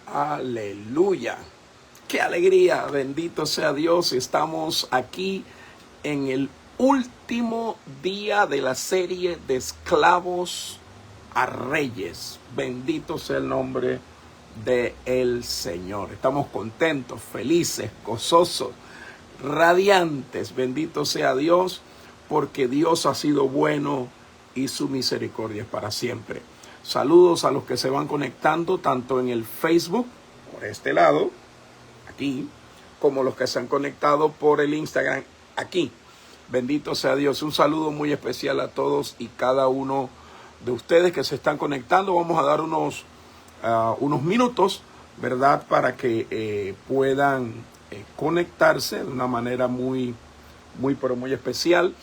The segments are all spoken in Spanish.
Aleluya. Qué alegría, bendito sea Dios. Estamos aquí en el último día de la serie de esclavos a reyes. Bendito sea el nombre del Señor. Estamos contentos, felices, gozosos, radiantes. Bendito sea Dios, porque Dios ha sido bueno y su misericordia es para siempre. Saludos a los que se van conectando tanto en el Facebook, por este lado, aquí, como los que se han conectado por el Instagram, aquí. Bendito sea Dios. Un saludo muy especial a todos y cada uno de ustedes que se están conectando. Vamos a dar unos minutos, ¿verdad? Para que puedan conectarse de una manera muy especial.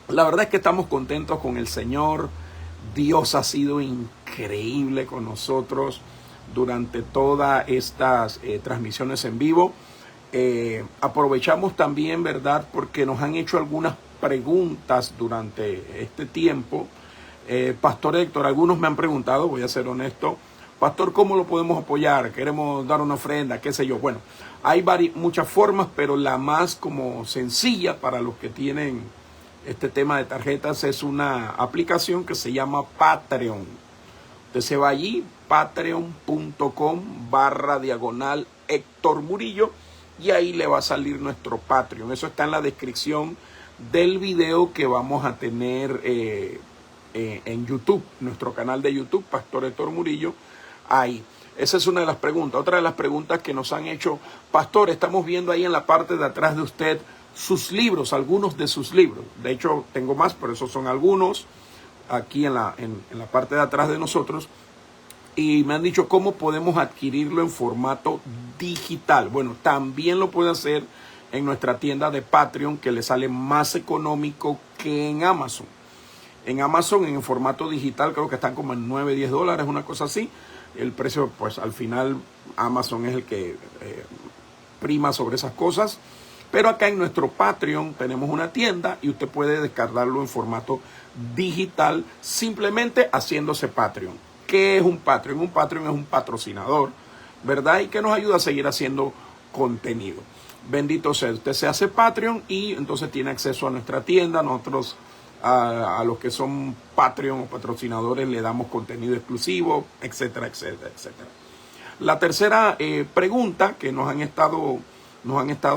La verdad es que estamos contentos con el Señor. Dios ha sido increíble con nosotros durante todas estas transmisiones en vivo. Aprovechamos también, ¿verdad? Porque nos han hecho algunas preguntas durante este tiempo. Pastor Héctor, algunos me han preguntado, voy a ser honesto, Pastor, ¿cómo lo podemos apoyar? Queremos dar una ofrenda, qué sé yo. Bueno, hay muchas formas, pero la más como sencilla para los que tienen este tema de tarjetas es una aplicación que se llama Patreon. Usted se va allí, patreon.com/Héctor Murillo, y ahí le va a salir nuestro Patreon. Eso está en la descripción del video que vamos a tener en YouTube, nuestro canal de YouTube, Pastor Héctor Murillo. Ahí. Esa es una de las preguntas. Otra de las preguntas que nos han hecho, Pastor, estamos viendo ahí en la parte de atrás de usted sus libros, algunos de sus libros. De hecho, tengo más, pero esos son algunos aquí en la parte de atrás de nosotros. Y me han dicho cómo podemos adquirirlo en formato digital. Bueno, también lo puede hacer en nuestra tienda de Patreon, que le sale más económico que en Amazon. En Amazon, en formato digital, creo que están como en $9-10, una cosa así. El precio, pues al final, Amazon es el que prima sobre esas cosas. Pero acá en nuestro Patreon tenemos una tienda y usted puede descargarlo en formato digital simplemente haciéndose Patreon. ¿Qué es un Patreon? Un Patreon es un patrocinador, ¿verdad? Y que nos ayuda a seguir haciendo contenido. Bendito sea. Usted se hace Patreon y entonces tiene acceso a nuestra tienda. Nosotros a los que son Patreon o patrocinadores le damos contenido exclusivo, etcétera, etcétera, etcétera. La tercera pregunta que nos han estado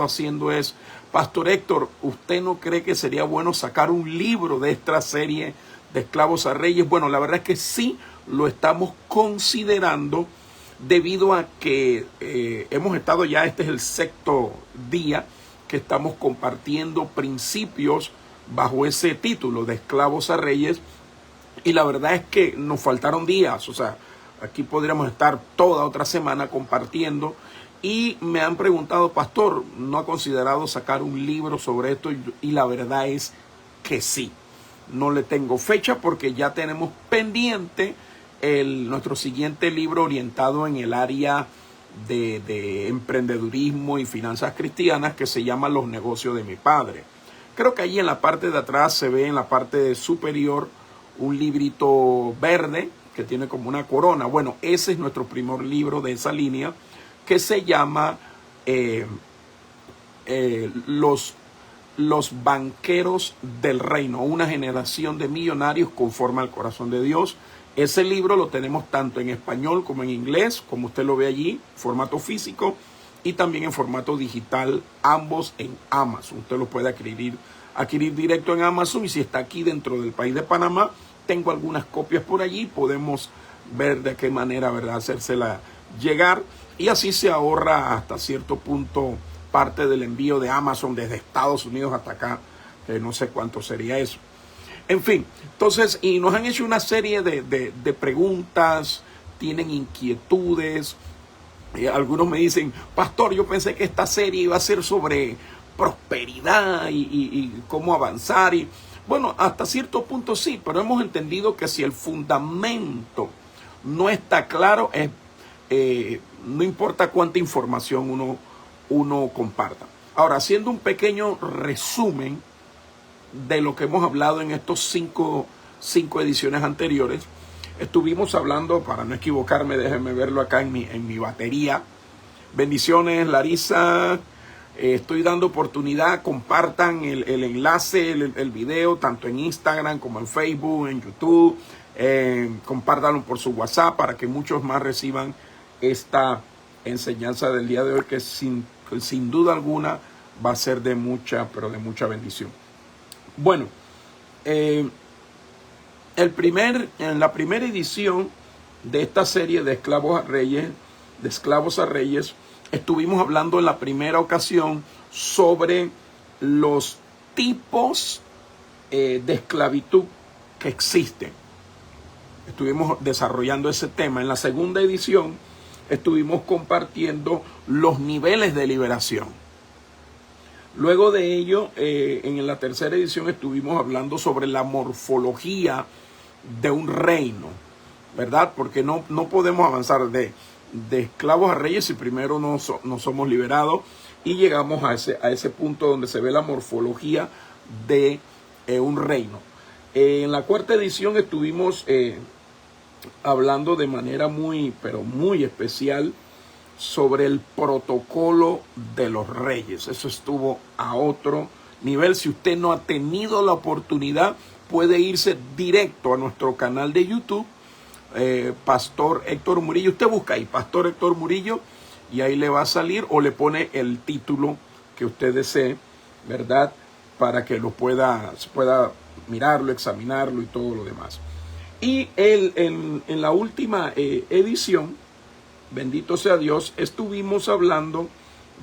haciendo es, Pastor Héctor, ¿usted no cree que sería bueno sacar un libro de esta serie de esclavos a reyes? Bueno, la verdad es que sí lo estamos considerando debido a que hemos estado ya, este es el 6º día que estamos compartiendo principios bajo ese título de esclavos a reyes, y la verdad es que nos faltaron días. O sea, aquí podríamos estar toda otra semana compartiendo. Y me han preguntado, Pastor, ¿no ha considerado sacar un libro sobre esto? Y la verdad es que sí. No le tengo fecha porque ya tenemos pendiente nuestro siguiente libro orientado en el área de emprendedurismo y finanzas cristianas, que se llama Los negocios de mi padre. Creo que ahí en la parte de atrás se ve, en la parte superior, un librito verde que tiene como una corona. Bueno, ese es nuestro primer libro de esa línea, que se llama los banqueros del reino, una generación de millonarios conforme al corazón de Dios. Ese libro lo tenemos tanto en español como en inglés, como usted lo ve allí, formato físico, y también en formato digital, ambos en Amazon. Usted lo puede adquirir directo en Amazon, y si está aquí dentro del país de Panamá, tengo algunas copias por allí, podemos ver de qué manera, ¿verdad?, hacérsela llegar, y así se ahorra hasta cierto punto parte del envío de Amazon desde Estados Unidos hasta acá, que no sé cuánto sería eso. En fin, entonces, y nos han hecho una serie de preguntas, tienen inquietudes. Algunos me dicen, Pastor, yo pensé que esta serie iba a ser sobre prosperidad y cómo avanzar. Y bueno, hasta cierto punto sí, pero hemos entendido que si el fundamento no está claro, no importa cuánta información uno comparta. Ahora, haciendo un pequeño resumen de lo que hemos hablado en estos cinco ediciones anteriores, estuvimos hablando, para no equivocarme, déjenme verlo acá en mi batería. Bendiciones, Larisa. Estoy dando oportunidad, compartan el enlace, el video, tanto en Instagram como en Facebook, en YouTube. Compártanlo por su WhatsApp para que muchos más reciban esta enseñanza del día de hoy, que sin duda alguna va a ser de mucha, pero de mucha bendición. Bueno, en la primera edición de esta serie de esclavos a reyes, estuvimos hablando en la primera ocasión sobre los tipos de esclavitud que existen. Estuvimos desarrollando ese tema. En la segunda edición estuvimos compartiendo los niveles de liberación. Luego de ello, en la tercera edición estuvimos hablando sobre la morfología de un reino, ¿verdad? Porque no podemos avanzar de esclavos a reyes si primero no somos liberados, y llegamos a ese punto donde se ve la morfología de un reino. En la cuarta edición estuvimos hablando de manera muy, pero muy especial sobre el protocolo de los reyes. Eso estuvo a otro nivel. Si usted no ha tenido la oportunidad, puede irse directo a nuestro canal de YouTube, Pastor Héctor Murillo. Usted busca ahí Pastor Héctor Murillo y ahí le va a salir, o le pone el título que usted desee, ¿verdad? Para que pueda mirarlo, examinarlo y todo lo demás. Y en la última edición, bendito sea Dios, estuvimos hablando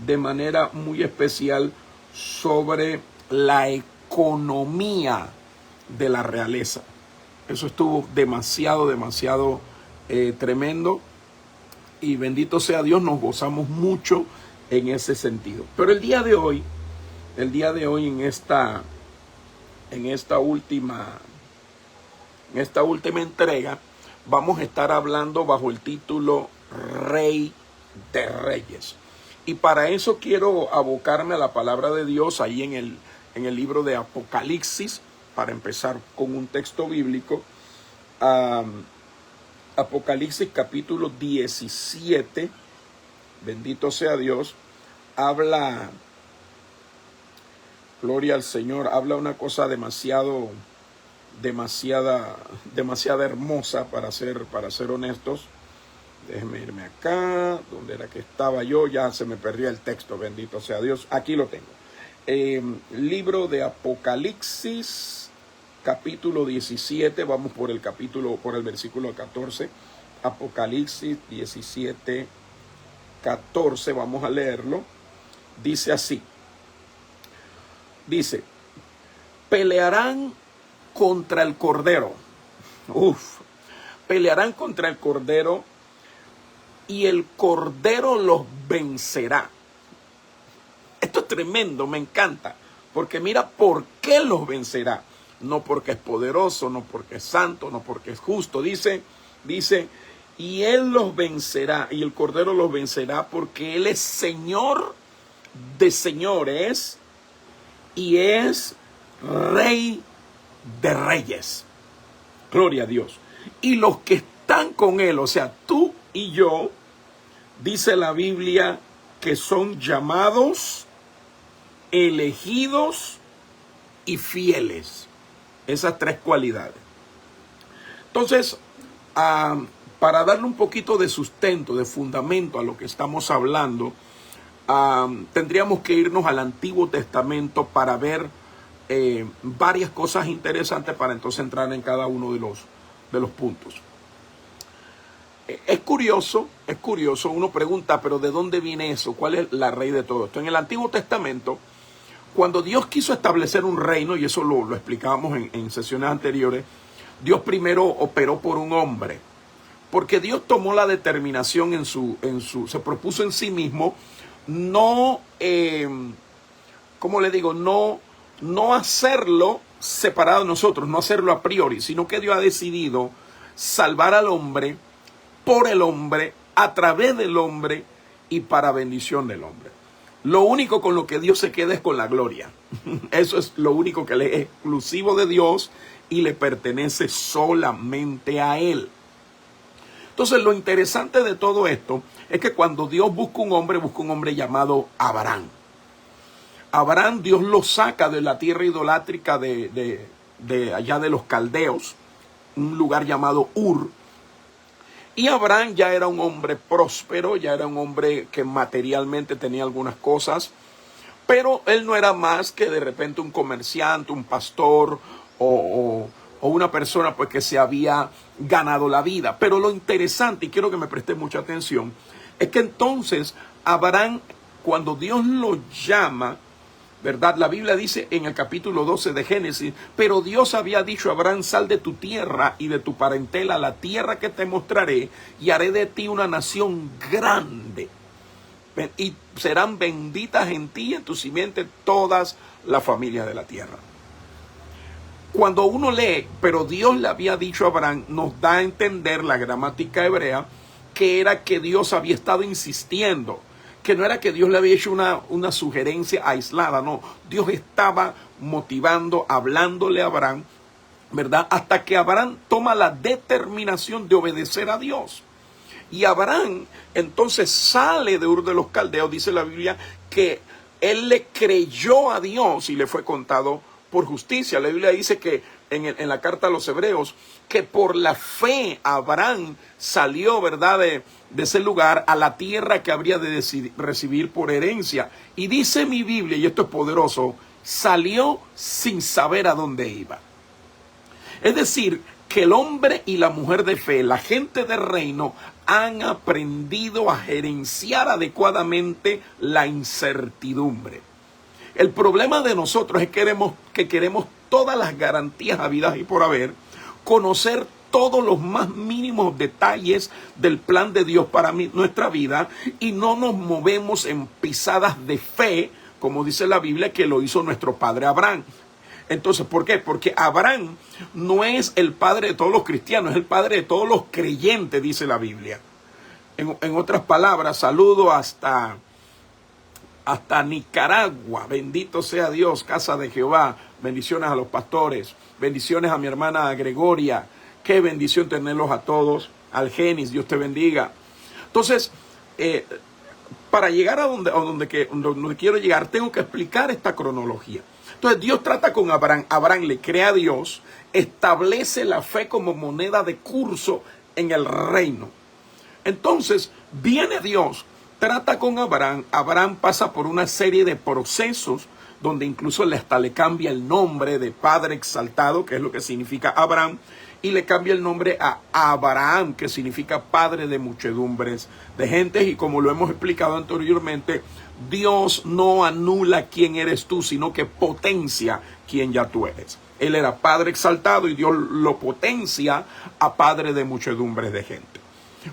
de manera muy especial sobre la economía de la realeza. Eso estuvo demasiado tremendo, y bendito sea Dios, nos gozamos mucho en ese sentido. Pero el día de hoy en esta última entrega, vamos a estar hablando bajo el título Rey de Reyes. Y para eso quiero abocarme a la palabra de Dios ahí en el libro de Apocalipsis, para empezar con un texto bíblico. Apocalipsis capítulo 17, bendito sea Dios, habla, gloria al Señor, habla una cosa demasiada hermosa, para ser honestos. Déjenme irme acá, donde era que estaba yo, ya se me perdió el texto, bendito sea Dios. Aquí lo tengo. Libro de Apocalipsis, capítulo 17, vamos por el versículo 14. Apocalipsis 17, 14, vamos a leerlo. Dice así. Dice: pelearán contra el Cordero. Pelearán contra el Cordero, y el Cordero los vencerá. Esto es tremendo, me encanta, porque mira por qué los vencerá. No porque es poderoso, no porque es santo, no porque es justo. Dice, y Él los vencerá, y el Cordero los vencerá, porque Él es Señor de señores y es Rey de reyes. Gloria a Dios. Y los que están con Él, o sea, tú y yo, dice la Biblia, que son llamados, elegidos y fieles. Esas tres cualidades. Entonces, para darle un poquito de sustento, de fundamento a lo que estamos hablando, tendríamos que irnos al Antiguo Testamento para ver varias cosas interesantes, para entonces entrar en cada uno de los puntos. Es curioso, uno pregunta, pero ¿de dónde viene eso? ¿Cuál es la raíz de todo esto? En el Antiguo Testamento, cuando Dios quiso establecer un reino, y eso lo explicábamos en sesiones anteriores, Dios primero operó por un hombre, porque Dios tomó la determinación se propuso en sí mismo no hacerlo separado de nosotros, no hacerlo a priori, sino que Dios ha decidido salvar al hombre, por el hombre, a través del hombre y para bendición del hombre. Lo único con lo que Dios se queda es con la gloria. Eso es lo único que le es exclusivo de Dios y le pertenece solamente a Él. Entonces, lo interesante de todo esto es que cuando Dios busca un hombre llamado Abraham. Abraham, Dios lo saca de la tierra idolátrica de allá de los caldeos, un lugar llamado Ur. Y Abraham ya era un hombre próspero, ya era un hombre que materialmente tenía algunas cosas, pero él no era más que de repente un comerciante, un pastor o una persona pues que se había ganado la vida. Pero lo interesante, y quiero que me preste mucha atención, es que entonces Abraham, cuando Dios lo llama, ¿verdad? La Biblia dice en el capítulo 12 de Génesis, pero Dios había dicho a Abraham, sal de tu tierra y de tu parentela a la tierra que te mostraré y haré de ti una nación grande. Y serán benditas en ti y en tu simiente todas las familias de la tierra. Cuando uno lee, pero Dios le había dicho a Abraham, nos da a entender la gramática hebrea, que era que Dios había estado insistiendo, que no era que Dios le había hecho una sugerencia aislada, no. Dios estaba motivando, hablándole a Abraham, ¿verdad? Hasta que Abraham toma la determinación de obedecer a Dios. Y Abraham entonces sale de Ur de los Caldeos, dice la Biblia, que él le creyó a Dios y le fue contado por justicia. La Biblia dice que en la carta a los Hebreos, que por la fe Abraham salió, ¿verdad?, de ese lugar a la tierra que habría de recibir por herencia. Y dice mi Biblia, y esto es poderoso, salió sin saber a dónde iba. Es decir, que el hombre y la mujer de fe, la gente del reino, han aprendido a gerenciar adecuadamente la incertidumbre. El problema de nosotros es que queremos todas las garantías habidas y por haber, conocer todos los más mínimos detalles del plan de Dios para nuestra vida, y no nos movemos en pisadas de fe, como dice la Biblia que lo hizo nuestro padre Abraham. Entonces, ¿por qué? Porque Abraham no es el padre de todos los cristianos, es el padre de todos los creyentes, dice la Biblia. En otras palabras, saludo hasta Nicaragua. Bendito sea Dios, casa de Jehová. Bendiciones a los pastores, bendiciones a mi hermana Gregoria. Qué bendición tenerlos a todos. Al Genis, Dios te bendiga. Entonces, para llegar a donde quiero llegar, tengo que explicar esta cronología. Entonces, Dios trata con Abraham. Abraham le cree a Dios, establece la fe como moneda de curso en el reino. Entonces, viene Dios, trata con Abraham. Abraham pasa por una serie de procesos donde incluso hasta le cambia el nombre de Padre Exaltado, que es lo que significa Abraham, y le cambia el nombre a Abraham, que significa Padre de muchedumbres de gentes. Y como lo hemos explicado anteriormente, Dios no anula quién eres tú, sino que potencia quién ya tú eres. Él era Padre Exaltado y Dios lo potencia a Padre de muchedumbres de gente.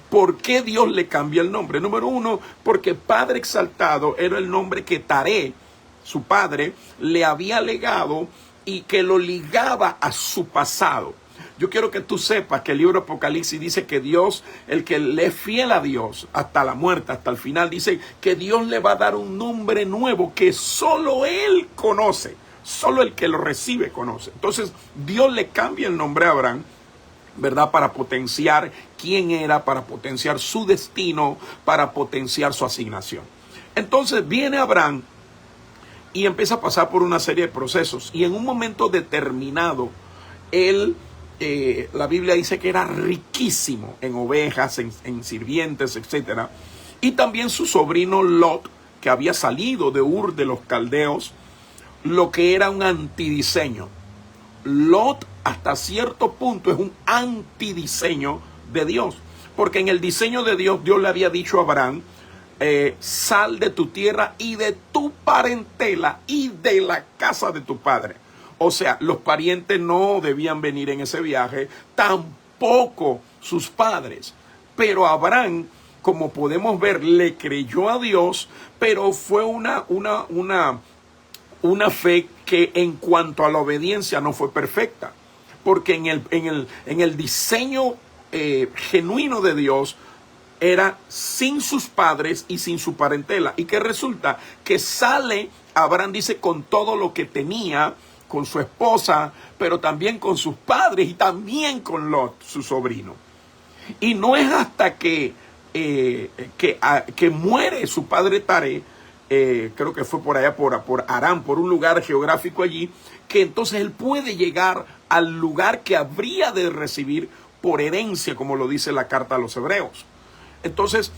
¿Por qué Dios le cambia el nombre? Número uno, porque Padre Exaltado era el nombre que Taré, su padre, le había legado y que lo ligaba a su pasado. Yo quiero que tú sepas que el libro de Apocalipsis dice que Dios, el que le es fiel a Dios hasta la muerte, hasta el final, dice que Dios le va a dar un nombre nuevo que solo Él conoce, solo el que lo recibe conoce. Entonces Dios le cambia el nombre a Abraham, ¿verdad? Para potenciar quién era, para potenciar su destino, para potenciar su asignación. Entonces viene Abraham y empieza a pasar por una serie de procesos. Y en un momento determinado, él, la Biblia dice que era riquísimo en ovejas, en sirvientes, etc. Y también su sobrino Lot, que había salido de Ur de los Caldeos, lo que era un antidiseño. Lot, hasta cierto punto, es un antidiseño de Dios. Porque en el diseño de Dios, Dios le había dicho a Abraham, sal de tu tierra y de tu parentela y de la casa de tu padre. O sea, los parientes no debían venir en ese viaje, tampoco sus padres. Pero Abraham, como podemos ver, le creyó a Dios, pero fue una fe que en cuanto a la obediencia no fue perfecta. Porque en el diseño genuino de Dios, era sin sus padres y sin su parentela. Y que resulta que sale, Abraham dice, con todo lo que tenía, con su esposa, pero también con sus padres y también con Lot, su sobrino. Y no es hasta que muere su padre Taré, creo que fue por allá, por Aram, por un lugar geográfico allí, que entonces él puede llegar al lugar que habría de recibir por herencia, como lo dice la carta a los hebreos. Entonces,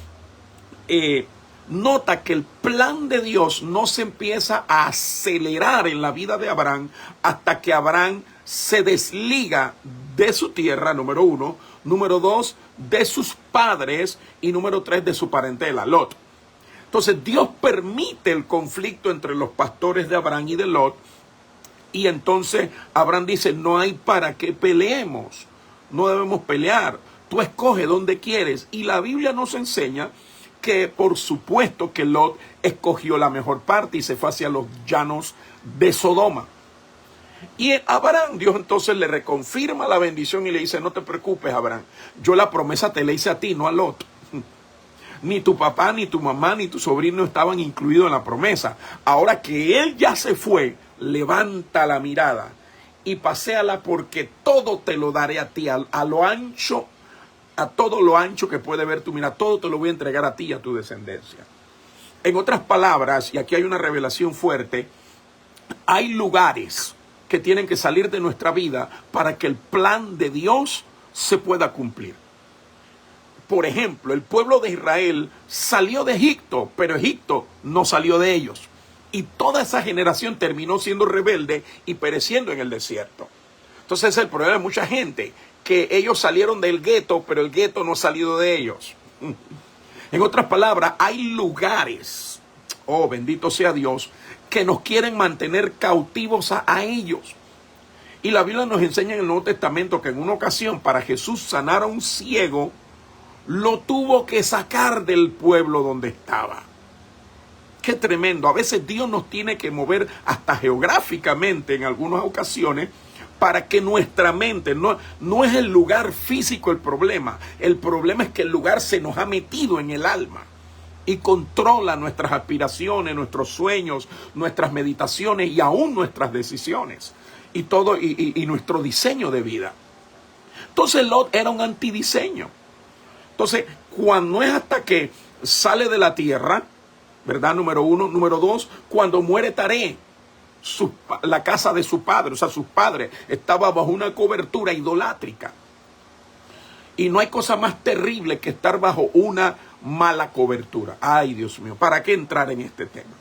nota que el plan de Dios no se empieza a acelerar en la vida de Abraham hasta que Abraham se desliga de su tierra, número 1, número 2, de sus padres y número 3, de su parentela, Lot. Entonces Dios permite el conflicto entre los pastores de Abraham y de Lot, y entonces Abraham dice, no hay para qué peleemos, no debemos pelear, tú escoge donde quieres. Y la Biblia nos enseña que por supuesto que Lot escogió la mejor parte y se fue hacia los llanos de Sodoma. Y a Abraham Dios entonces le reconfirma la bendición y le dice, no te preocupes, Abraham, yo la promesa te la hice a ti, no a Lot. Ni tu papá, ni tu mamá, ni tu sobrino estaban incluidos en la promesa. Ahora que él ya se fue, levanta la mirada y paséala, porque todo te lo daré a ti, a lo ancho, a todo lo ancho que puede ver tu mirada, todo te lo voy a entregar a ti y a tu descendencia. En otras palabras, y aquí hay una revelación fuerte, hay lugares que tienen que salir de nuestra vida para que el plan de Dios se pueda cumplir. Por ejemplo, el pueblo de Israel salió de Egipto, pero Egipto no salió de ellos. Y toda esa generación terminó siendo rebelde y pereciendo en el desierto. Entonces el problema de mucha gente, que ellos salieron del gueto, pero el gueto no ha salido de ellos. En otras palabras, hay lugares, oh bendito sea Dios, que nos quieren mantener cautivos a ellos. Y la Biblia nos enseña en el Nuevo Testamento que en una ocasión, para Jesús sanar a un ciego, lo tuvo que sacar del pueblo donde estaba. Qué tremendo. A veces Dios nos tiene que mover hasta geográficamente en algunas ocasiones para que nuestra mente, no es el lugar físico el problema es que el lugar se nos ha metido en el alma y controla nuestras aspiraciones, nuestros sueños, nuestras meditaciones y aún nuestras decisiones y todo y nuestro diseño de vida. Entonces Lot era un antidiseño. Entonces, cuando es hasta que sale de la tierra, ¿verdad? Número 1. Número 2, cuando muere Taré, la casa de su padre, o sea, sus padres, estaba bajo una cobertura idolátrica. Y no hay cosa más terrible que estar bajo una mala cobertura. Ay, Dios mío, ¿para qué entrar en este tema?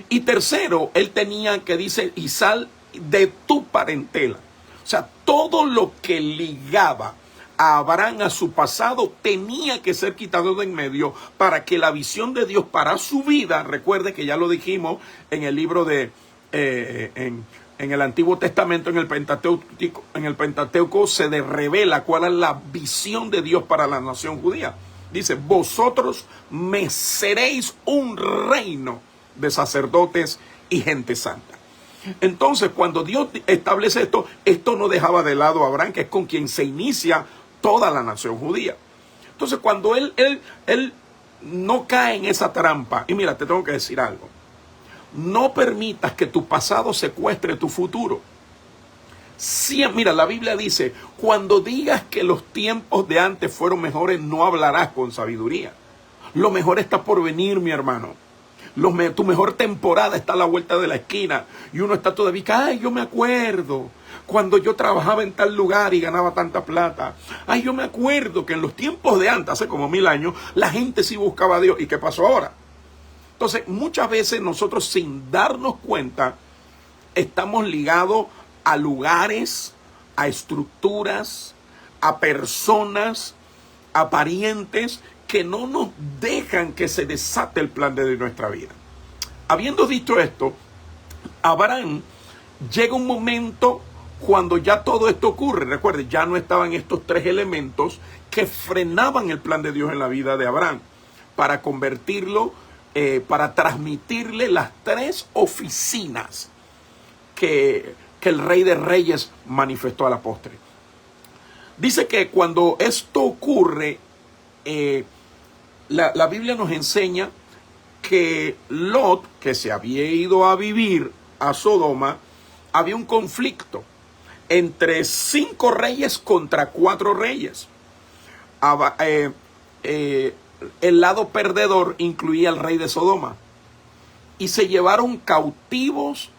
Y tercero, él tenía que dice, y sal de tu parentela. O sea, todo lo que ligaba a Abraham, a su pasado, tenía que ser quitado de en medio para que la visión de Dios para su vida, recuerde que ya lo dijimos en el libro de, en el Antiguo Testamento, en el Pentateuco se revela cuál es la visión de Dios para la nación judía. Dice, vosotros me seréis un reino de sacerdotes y gente santa. Entonces, cuando Dios establece esto no dejaba de lado a Abraham, que es con quien se inicia toda la nación judía. Entonces, cuando él no cae en esa trampa, y mira, te tengo que decir algo, no permitas que tu pasado secuestre tu futuro. Sí, mira, la Biblia dice, cuando digas que los tiempos de antes fueron mejores, no hablarás con sabiduría. Lo mejor está por venir, mi hermano. Tu mejor temporada está a la vuelta de la esquina. Y uno está todavía, ay, yo me acuerdo cuando yo trabajaba en tal lugar y ganaba tanta plata. Ay, yo me acuerdo que en los tiempos de antes, hace como 1000 años, la gente sí buscaba a Dios. ¿Y qué pasó ahora? Entonces, muchas veces nosotros, sin darnos cuenta, estamos ligados a lugares, a estructuras, a personas, a parientes que no nos dejan que se desate el plan de nuestra vida. Habiendo dicho esto, Abraham llega un momento cuando ya todo esto ocurre. Recuerde, ya no estaban estos 3 elementos que frenaban el plan de Dios en la vida de Abraham para convertirlo, para transmitirle las 3 oficinas que el Rey de Reyes manifestó a la postre. Dice que cuando esto ocurre, la Biblia nos enseña que Lot, que se había ido a vivir a Sodoma, había un conflicto entre 5 reyes contra 4 reyes. el lado perdedor incluía al rey de Sodoma. Y se llevaron cautivos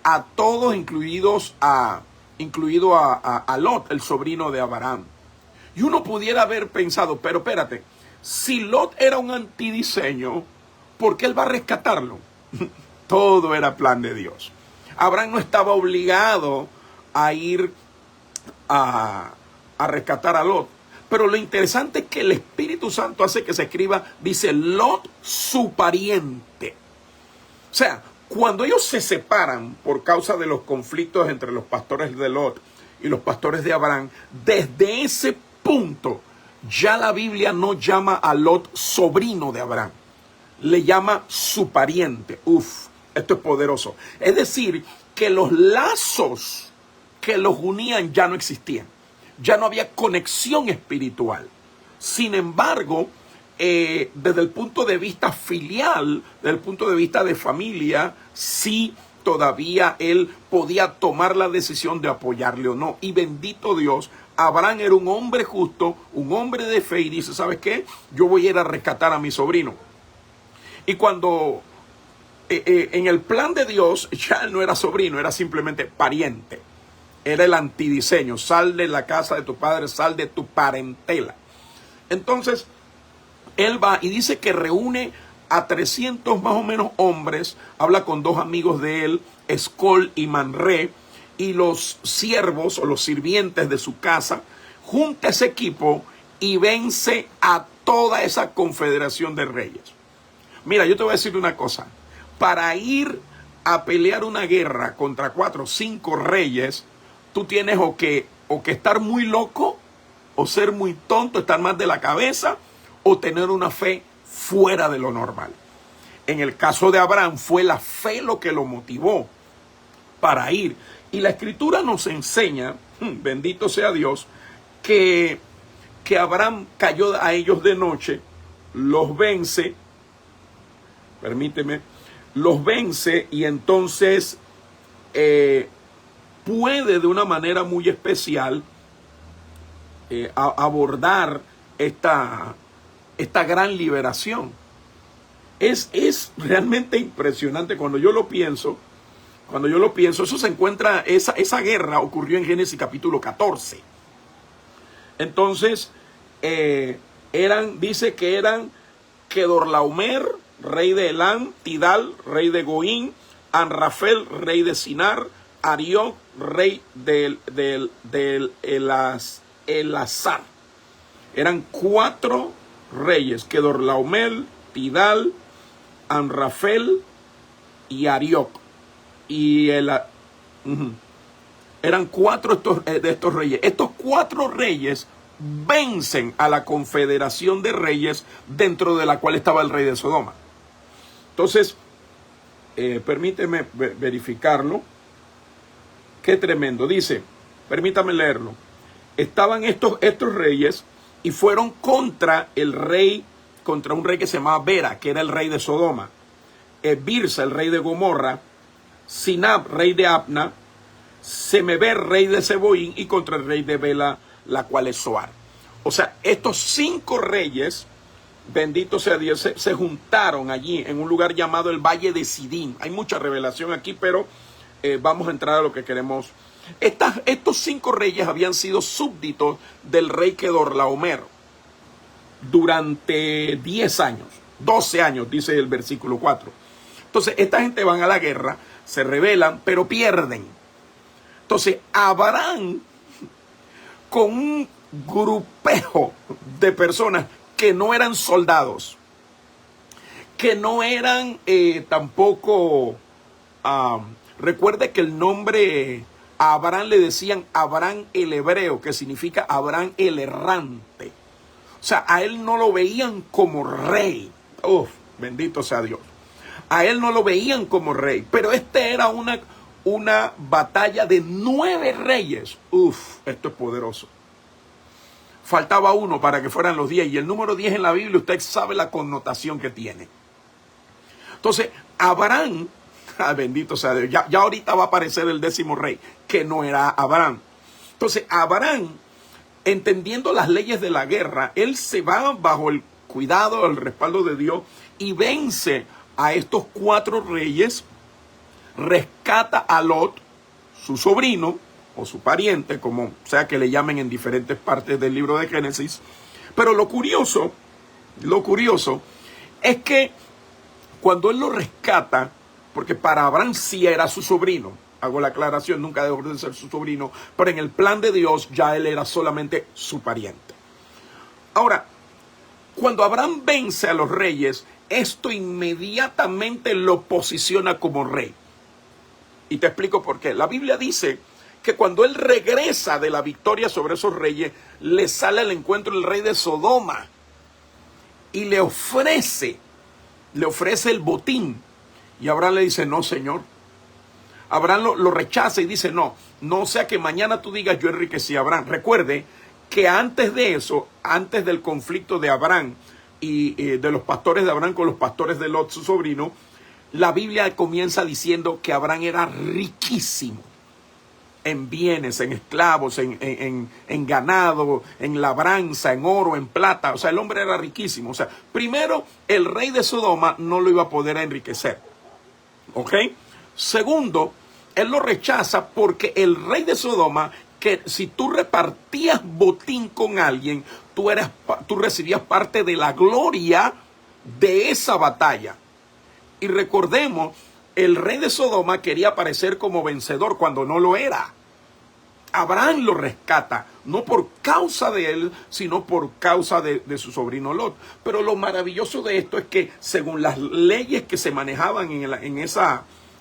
a todos, incluido a Lot, el sobrino de Abraham. Y uno pudiera haber pensado, pero espérate, si Lot era un antidiseño, ¿por qué él va a rescatarlo? Todo era plan de Dios. Abraham no estaba obligado a ir a rescatar a Lot. Pero lo interesante es que el Espíritu Santo hace que se escriba, dice Lot, su pariente. O sea, cuando ellos se separan por causa de los conflictos entre los pastores de Lot y los pastores de Abraham, desde ese punto ya la Biblia no llama a Lot sobrino de Abraham, le llama su pariente. Uf, esto es poderoso. Es decir, que los lazos que los unían ya no existían. Ya no había conexión espiritual. Sin embargo, desde el punto de vista filial, desde el punto de vista de familia, sí todavía él podía tomar la decisión de apoyarle o no. Y bendito Dios, Abraham era un hombre justo, un hombre de fe, y dice, ¿sabes qué? Yo voy a ir a rescatar a mi sobrino. Y cuando en el plan de Dios, ya él no era sobrino, era simplemente pariente. Era el antidiseño. Sal de la casa de tu padre, sal de tu parentela. Entonces, él va y dice que reúne a 300 más o menos hombres. Habla con dos amigos de él, Escol y Manré, y los siervos o los sirvientes de su casa. Junta ese equipo y vence a toda esa confederación de reyes. Mira, yo te voy a decir una cosa. Para ir a pelear una guerra contra 4 o 5 reyes, tú tienes o que estar muy loco, o ser muy tonto, estar más de la cabeza, o tener una fe fuera de lo normal. En el caso de Abraham fue la fe lo que lo motivó para ir. Y la Escritura nos enseña, bendito sea Dios, que Abraham cayó a ellos de noche, los vence, los vence, y entonces puede de una manera muy especial abordar esta gran liberación. Es realmente impresionante cuando yo lo pienso. Eso se encuentra, esa guerra ocurrió en Génesis capítulo 14. Entonces, dice que eran Kedorlaomer, rey de Elam, Tidal, rey de Goín, Anrafel, rey de Sinar, Arioc, rey del Elazar. Eran 4 reyes, Kedorlaomer, Tidal, Anrafel y Arioc. Y eran 4 de estos reyes. Estos 4 reyes vencen a la confederación de reyes, dentro de la cual estaba el rey de Sodoma. Entonces, permíteme verificarlo. Qué tremendo. Dice, permítame leerlo. Estaban estos reyes y fueron contra un rey que se llamaba Bera, que era el rey de Sodoma. Birsa, el rey de Gomorra. Sinab, rey de Abna. Semeber, rey de Seboín, y contra el rey de Bela, la cual es Zoar. O sea, estos 5 reyes, bendito sea Dios, se juntaron allí en un lugar llamado el Valle de Sidín. Hay mucha revelación aquí, pero vamos a entrar a lo que queremos. Estos 5 reyes habían sido súbditos del rey Kedorlaomer durante 10 años, 12 años, dice el versículo 4. Entonces, esta gente van a la guerra, se rebelan, pero pierden. Entonces, Abraham, con un grupeo de personas que no eran soldados, que no eran tampoco, recuerde que el nombre a Abraham le decían Abraham el hebreo, que significa Abraham el errante. O sea, a él no lo veían como rey. Uf, bendito sea Dios. A él no lo veían como rey, pero era una batalla de 9 reyes. Uf, esto es poderoso. Faltaba uno para que fueran los 10. Y el número 10 en la Biblia, usted sabe la connotación que tiene. Entonces, Abraham, bendito sea Dios, ya ahorita va a aparecer el 10º rey, que no era Abraham. Entonces, Abraham entendiendo las leyes de la guerra, él se va bajo el cuidado, el respaldo de Dios y vence a estos 4 reyes, rescata a Lot, su sobrino o su pariente, como sea que le llamen en diferentes partes del libro de Génesis. Pero lo curioso es que cuando él lo rescata, porque para Abraham sí era su sobrino, hago la aclaración, nunca dejó de ser su sobrino, pero en el plan de Dios ya él era solamente su pariente. Ahora, cuando Abraham vence a los reyes, esto inmediatamente lo posiciona como rey. Y te explico por qué. La Biblia dice que cuando él regresa de la victoria sobre esos reyes, le sale al encuentro el rey de Sodoma y le ofrece el botín. Y Abraham le dice, no, señor. Abraham lo rechaza y dice, no sea que mañana tú digas, yo enriquecí a Abraham. Recuerde que antes de eso, antes del conflicto de Abraham y de los pastores de Abraham con los pastores de Lot, su sobrino, la Biblia comienza diciendo que Abraham era riquísimo en bienes, en esclavos, en ganado, en labranza, en oro, en plata. O sea, el hombre era riquísimo. O sea, primero, el rey de Sodoma no lo iba a poder enriquecer. ¿Ok? Segundo, él lo rechaza porque el rey de Sodoma, que si tú repartías botín con alguien, tú recibías parte de la gloria de esa batalla. Y recordemos, el rey de Sodoma quería parecer como vencedor cuando no lo era. Abraham lo rescata, no por causa de él, sino por causa de su sobrino Lot. Pero lo maravilloso de esto es que según las leyes que se manejaban en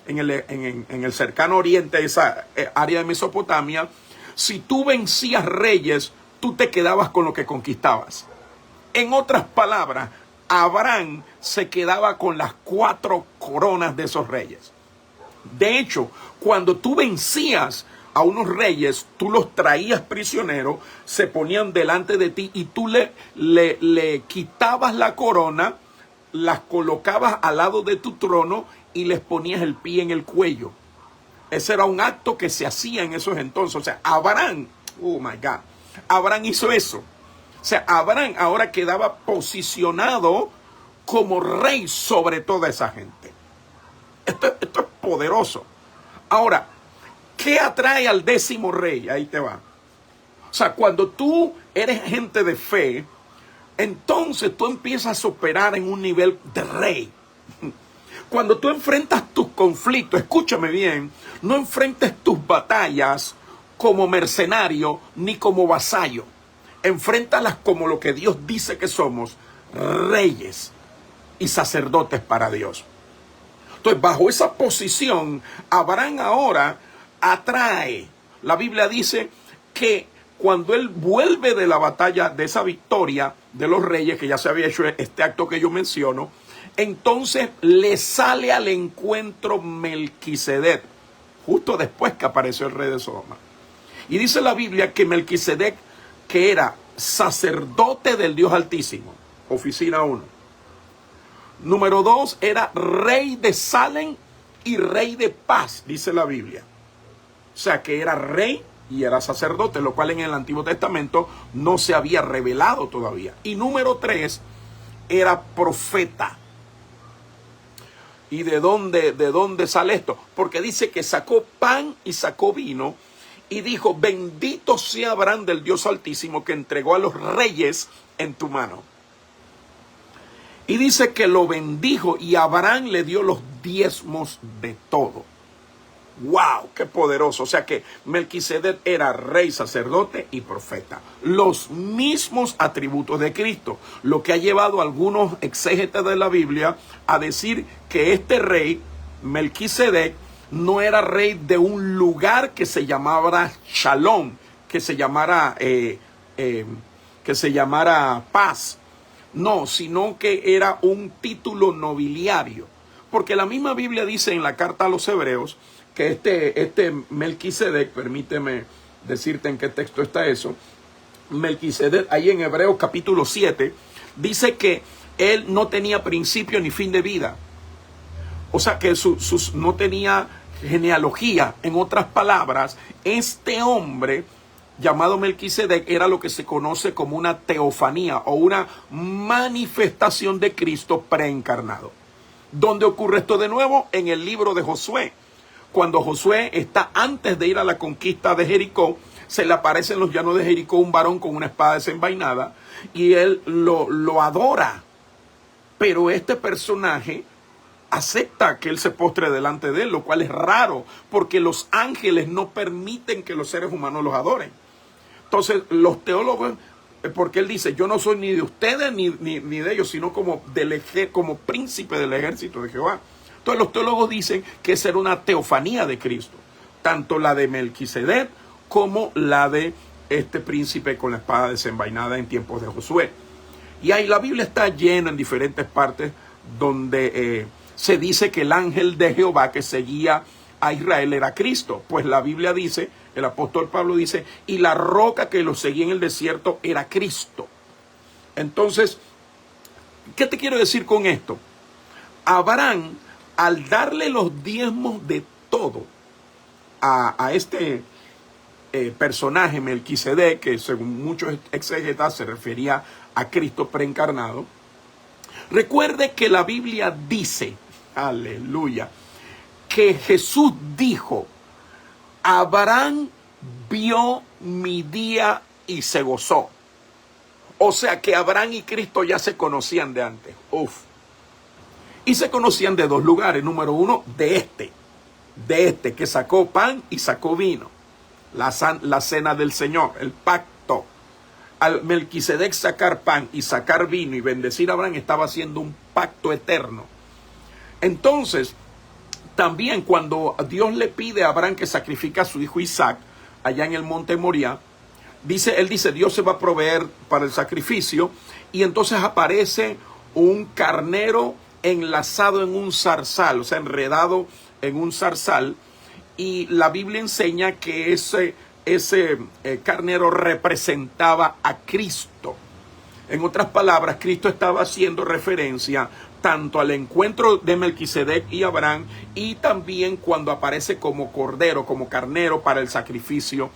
el cercano oriente, esa área de Mesopotamia, si tú vencías reyes, tú te quedabas con lo que conquistabas. En otras palabras, Abraham se quedaba con las 4 coronas de esos reyes. De hecho, cuando tú vencías a unos reyes, tú los traías prisioneros, se ponían delante de ti y tú le quitabas la corona, las colocabas al lado de tu trono y les ponías el pie en el cuello. Ese era un acto que se hacía en esos entonces. O sea, Abraham, oh my God, Abraham hizo eso. O sea, Abraham ahora quedaba posicionado como rey sobre toda esa gente. Esto es poderoso. Ahora, ¿qué atrae al 10º rey? Ahí te va. O sea, cuando tú eres gente de fe, entonces tú empiezas a operar en un nivel de rey. Cuando tú enfrentas tus conflictos, escúchame bien, no enfrentes tus batallas como mercenario ni como vasallo. Enfréntalas como lo que Dios dice que somos, reyes y sacerdotes para Dios. Entonces, bajo esa posición, Abraham ahora atrae. La Biblia dice que cuando él vuelve de la batalla, de esa victoria de los reyes, que ya se había hecho este acto que yo menciono, entonces le sale al encuentro Melquisedec, justo después que apareció el rey de Sodoma. Y dice la Biblia que Melquisedec, que era sacerdote del Dios Altísimo, oficina 1. Número 2, era rey de Salem y rey de paz, dice la Biblia. O sea, que era rey y era sacerdote, lo cual en el Antiguo Testamento no se había revelado todavía. Y número 3, era profeta. ¿Y de dónde sale esto? Porque dice que sacó pan y sacó vino y dijo, bendito sea Abraham del Dios Altísimo que entregó a los reyes en tu mano. Y dice que lo bendijo y Abraham le dio los diezmos de todo. ¡Wow! ¡Qué poderoso! O sea que Melquisedec era rey, sacerdote y profeta. Los mismos atributos de Cristo. Lo que ha llevado a algunos exégetas de la Biblia a decir que este rey, Melquisedec, no era rey de un lugar que se llamara Shalom, que se llamara paz. No, sino que era un título nobiliario. Porque la misma Biblia dice en la carta a los Hebreos que este Melquisedec, permíteme decirte en qué texto está eso, Melquisedec, ahí en Hebreos capítulo 7, dice que él no tenía principio ni fin de vida. O sea que no tenía genealogía. En otras palabras, este hombre llamado Melquisedec era lo que se conoce como una teofanía o una manifestación de Cristo preencarnado. ¿Dónde ocurre esto de nuevo? En el libro de Josué. Cuando Josué está antes de ir a la conquista de Jericó, se le aparece en los llanos de Jericó un varón con una espada desenvainada y él lo adora. Pero este personaje acepta que él se postre delante de él, lo cual es raro, porque los ángeles no permiten que los seres humanos los adoren. Entonces, los teólogos, porque él dice, yo no soy ni de ustedes ni de ellos, sino como príncipe del ejército de Jehová. Entonces, los teólogos dicen que esa era una teofanía de Cristo, tanto la de Melquisedec como la de este príncipe con la espada desenvainada en tiempos de Josué. Y ahí la Biblia está llena en diferentes partes donde se dice que el ángel de Jehová que seguía a Israel era Cristo. Pues la Biblia dice, el apóstol Pablo dice, y la roca que lo seguía en el desierto era Cristo. Entonces, ¿qué te quiero decir con esto? Abraham, al darle los diezmos de todo a este personaje Melquisedec, que según muchos exégetas se refería a Cristo preencarnado, recuerde que la Biblia dice, aleluya, que Jesús dijo, Abraham vio mi día y se gozó. O sea que Abraham y Cristo ya se conocían de antes. Y se conocían de dos lugares. Número uno, de este que sacó pan y sacó vino. La cena del Señor, el pacto. Al Melquisedec sacar pan y sacar vino y bendecir a Abraham, estaba haciendo un pacto eterno. Entonces, también cuando Dios le pide a Abraham que sacrifique a su hijo Isaac, allá en el monte Moriah, él dice, Dios se va a proveer para el sacrificio, y entonces aparece un carnero enlazado en un zarzal, o sea, enredado en un zarzal, y la Biblia enseña que ese carnero representaba a Cristo. En otras palabras, Cristo estaba haciendo referencia tanto al encuentro de Melquisedec y Abraham, y también cuando aparece como cordero, como carnero para el sacrificio.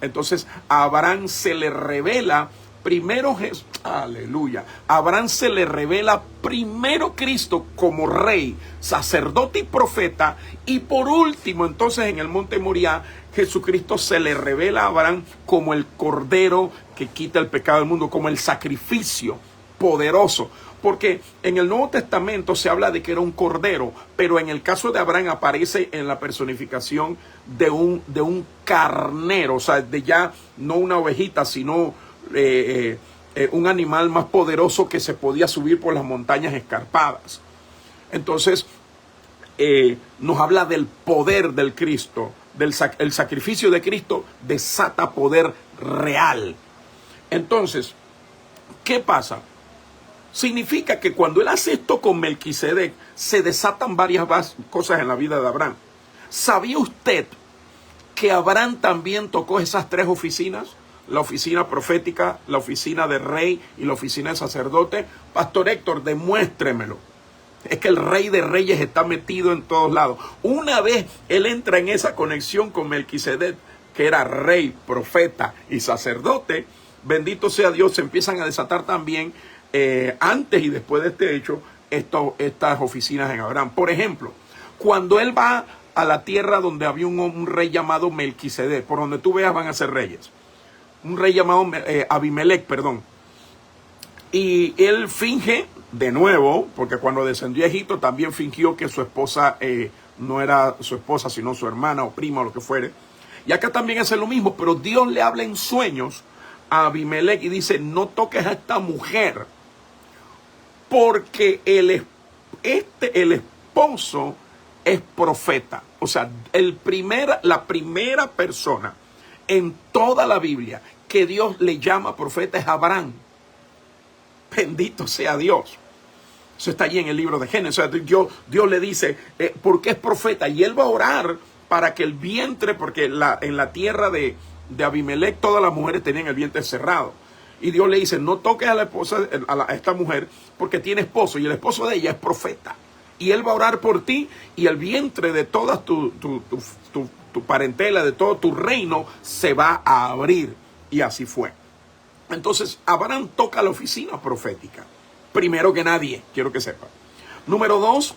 Entonces a Abraham se le revela primero Jesús, aleluya, a Abraham se le revela primero Cristo como rey, sacerdote y profeta, y por último entonces en el monte Moriah Jesucristo se le revela a Abraham como el cordero que quita el pecado del mundo, como el sacrificio poderoso. Porque en el Nuevo Testamento se habla de que era un cordero, pero en el caso de Abraham aparece en la personificación de un carnero, o sea, de ya no una ovejita, sino un animal más poderoso que se podía subir por las montañas escarpadas. Entonces, nos habla del poder del Cristo, el sacrificio de Cristo desata poder real. Entonces, ¿qué pasa? Significa que cuando él hace esto con Melquisedec, se desatan varias cosas en la vida de Abraham. ¿Sabía usted que Abraham también tocó esas tres oficinas? La oficina profética, la oficina de rey y la oficina de sacerdote. Pastor Héctor, demuéstremelo. Es que el Rey de Reyes está metido en todos lados. Una vez él entra en esa conexión con Melquisedec, que era rey, profeta y sacerdote, bendito sea Dios, se empiezan a desatar también antes y después de este hecho estas oficinas en Abraham. Por ejemplo, cuando él va a la tierra donde había un rey llamado Melquisedec, por donde tú veas van a ser reyes, un rey llamado Abimelec, perdón, y él finge de nuevo, porque cuando descendió a Egipto también fingió que su esposa no era su esposa sino su hermana o prima o lo que fuere, y acá también hace lo mismo, pero Dios le habla en sueños a Abimelec y dice, no toques a esta mujer, porque el esposo es profeta. O sea, la primera persona en toda la Biblia que Dios le llama profeta es Abraham. Bendito sea Dios. Eso está allí en el libro de Génesis. O sea, Dios le dice, ¿por qué es profeta? Y él va a orar para que el vientre, porque en la tierra de Abimelec todas las mujeres tenían el vientre cerrado. Y Dios le dice, no toques a la esposa, a esta mujer, porque tiene esposo, y el esposo de ella es profeta. Y él va a orar por ti, y el vientre de todas tus tu parentela, de todo tu reino, se va a abrir. Y así fue. Entonces, Abraham toca la oficina profética. Primero que nadie, quiero que sepa. Número 2,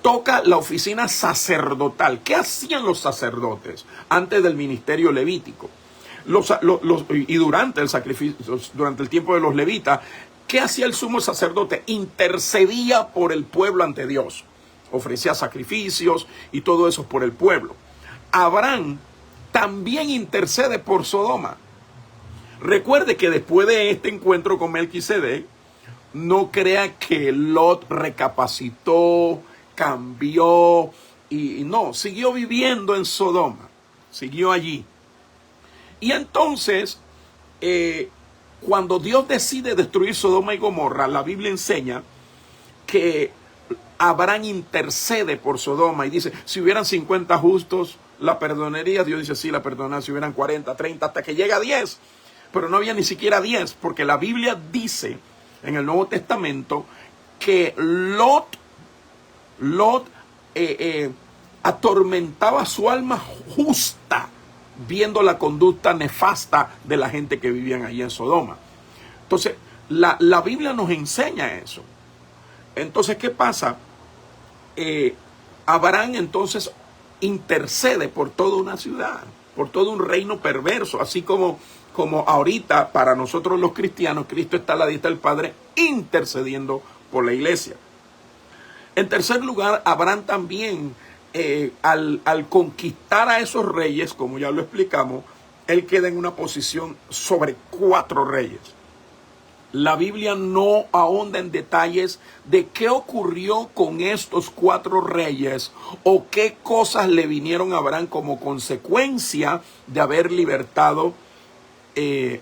toca la oficina sacerdotal. ¿Qué hacían los sacerdotes antes del ministerio levítico? Y durante el sacrificio, durante el tiempo de los levitas, ¿qué hacía el sumo sacerdote? Intercedía por el pueblo ante Dios. Ofrecía sacrificios y todo eso por el pueblo. Abraham también intercede por Sodoma. Recuerde que después de este encuentro con Melquisedec, no crea que Lot recapacitó, cambió y no, siguió viviendo en Sodoma, siguió allí. Y entonces, cuando Dios decide destruir Sodoma y Gomorra, la Biblia enseña que Abraham intercede por Sodoma y dice, si hubieran 50 justos, ¿la perdonaría? Dios dice, sí, la perdonaría. Si hubieran 40, 30, hasta que llega a 10. Pero no había ni siquiera 10, porque la Biblia dice en el Nuevo Testamento que Lot atormentaba su alma justa viendo la conducta nefasta de la gente que vivían allí en Sodoma. Entonces, la Biblia nos enseña eso. Entonces, ¿qué pasa? Abraham entonces intercede por toda una ciudad, por todo un reino perverso, así como ahorita para nosotros los cristianos, Cristo está a la diestra del Padre intercediendo por la iglesia. En tercer lugar, Abraham también, al conquistar a esos reyes, como ya lo explicamos, él queda en una posición sobre 4 reyes. La Biblia no ahonda en detalles de qué ocurrió con estos 4 reyes o qué cosas le vinieron a Abraham como consecuencia de haber libertado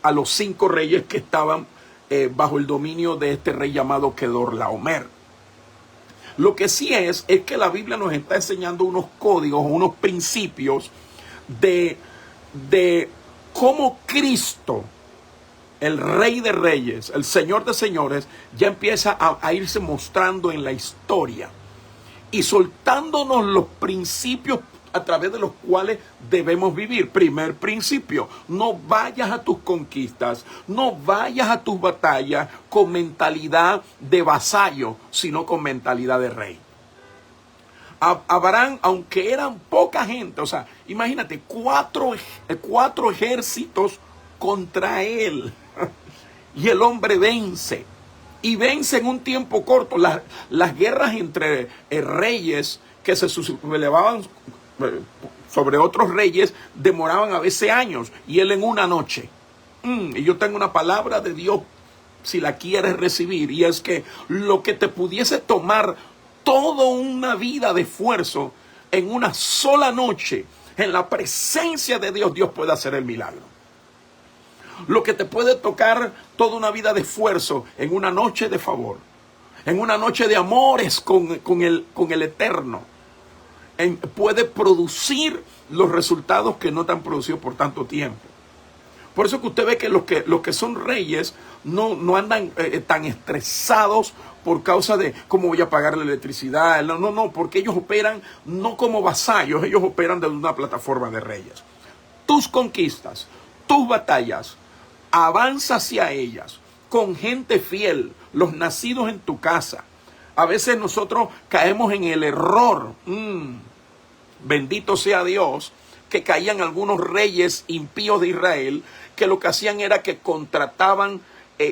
a los 5 reyes que estaban bajo el dominio de este rey llamado Kedorlaomer. Lo que sí es que la Biblia nos está enseñando unos códigos, unos principios de cómo Cristo, el Rey de Reyes, el Señor de Señores, ya empieza a irse mostrando en la historia y soltándonos los principios a través de los cuales debemos vivir. Primer principio, no vayas a tus conquistas, no vayas a tus batallas con mentalidad de vasallo, sino con mentalidad de rey. Abraham, aunque eran poca gente, o sea, imagínate, cuatro ejércitos contra él, y el hombre vence, y vence en un tiempo corto. Las guerras entre reyes que se sublevaban sobre otros reyes demoraban a veces años, y él en una noche. Y yo tengo una palabra de Dios, si la quieres recibir, y es que lo que te pudiese tomar toda una vida de esfuerzo en una sola noche, en la presencia de Dios, Dios puede hacer el milagro. Lo que te puede tocar toda una vida de esfuerzo en una noche de favor, en una noche de amores con el Eterno, puede producir los resultados que no te han producido por tanto tiempo. Por eso que usted ve que los que son reyes no andan tan estresados por causa de cómo voy a pagar la electricidad. No, porque ellos operan no como vasallos, ellos operan desde una plataforma de reyes. Tus conquistas, tus batallas, avanza hacia ellas con gente fiel, los nacidos en tu casa. A veces nosotros caemos en el error, bendito sea Dios, que caían algunos reyes impíos de Israel, que lo que hacían era que contrataban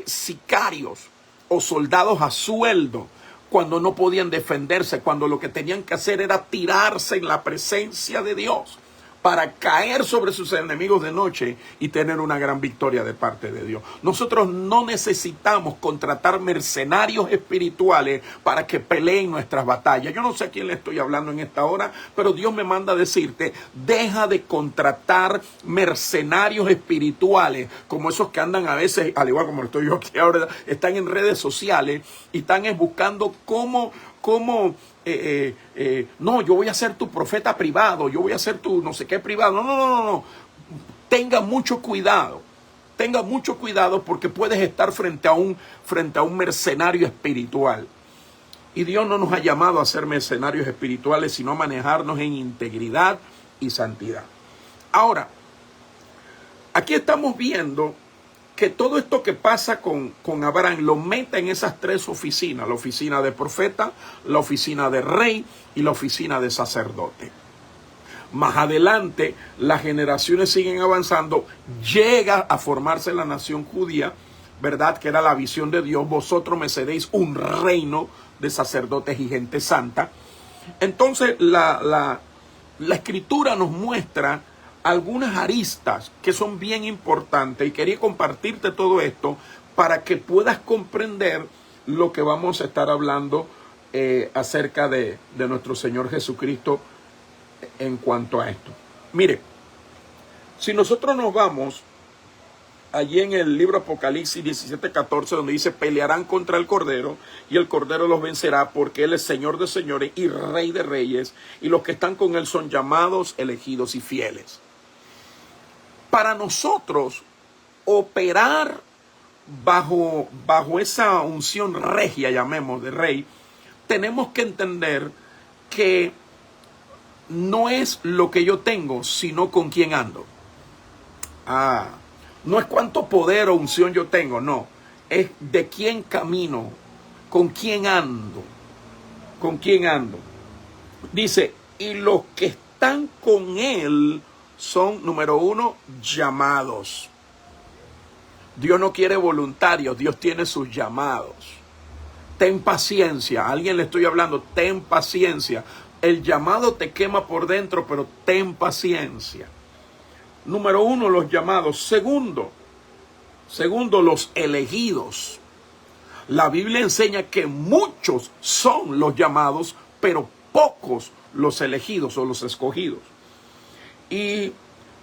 sicarios o soldados a sueldo cuando no podían defenderse, cuando lo que tenían que hacer era tirarse en la presencia de Dios para caer sobre sus enemigos de noche y tener una gran victoria de parte de Dios. Nosotros no necesitamos contratar mercenarios espirituales para que peleen nuestras batallas. Yo no sé a quién le estoy hablando en esta hora, pero Dios me manda a decirte, deja de contratar mercenarios espirituales, como esos que andan a veces, al igual como estoy yo aquí ahora, están en redes sociales y están buscando cómo no, yo voy a ser tu profeta privado, yo voy a ser tu no sé qué privado. No. Tenga mucho cuidado porque puedes estar frente a un mercenario espiritual. Y Dios no nos ha llamado a ser mercenarios espirituales, sino a manejarnos en integridad y santidad. Ahora, aquí estamos viendo que todo esto que pasa con Abraham lo mete en esas tres oficinas: la oficina de profeta, la oficina de rey y la oficina de sacerdote. Más adelante, las generaciones siguen avanzando, llega a formarse la nación judía, ¿verdad? Que era la visión de Dios: vosotros me seréis un reino de sacerdotes y gente santa. Entonces, la escritura nos muestra algunas aristas que son bien importantes, y quería compartirte todo esto para que puedas comprender lo que vamos a estar hablando acerca de nuestro Señor Jesucristo en cuanto a esto. Mire, si nosotros nos vamos allí en el libro Apocalipsis 17:14, donde dice: pelearán contra el Cordero y el Cordero los vencerá, porque Él es Señor de señores y Rey de reyes, y los que están con Él son llamados, elegidos y fieles. Para nosotros operar bajo esa unción regia, llamemos, de rey, tenemos que entender que no es lo que yo tengo, sino con quién ando. No es cuánto poder o unción yo tengo, no. Es de quién camino, con quién ando. ¿Con quién ando? Dice: y los que están con Él son, número uno, llamados. Dios no quiere voluntarios, Dios tiene sus llamados. Ten paciencia, a alguien le estoy hablando, ten paciencia. El llamado te quema por dentro, pero ten paciencia. Número uno, los llamados. Segundo, los elegidos. La Biblia enseña que muchos son los llamados, pero pocos los elegidos o los escogidos. Y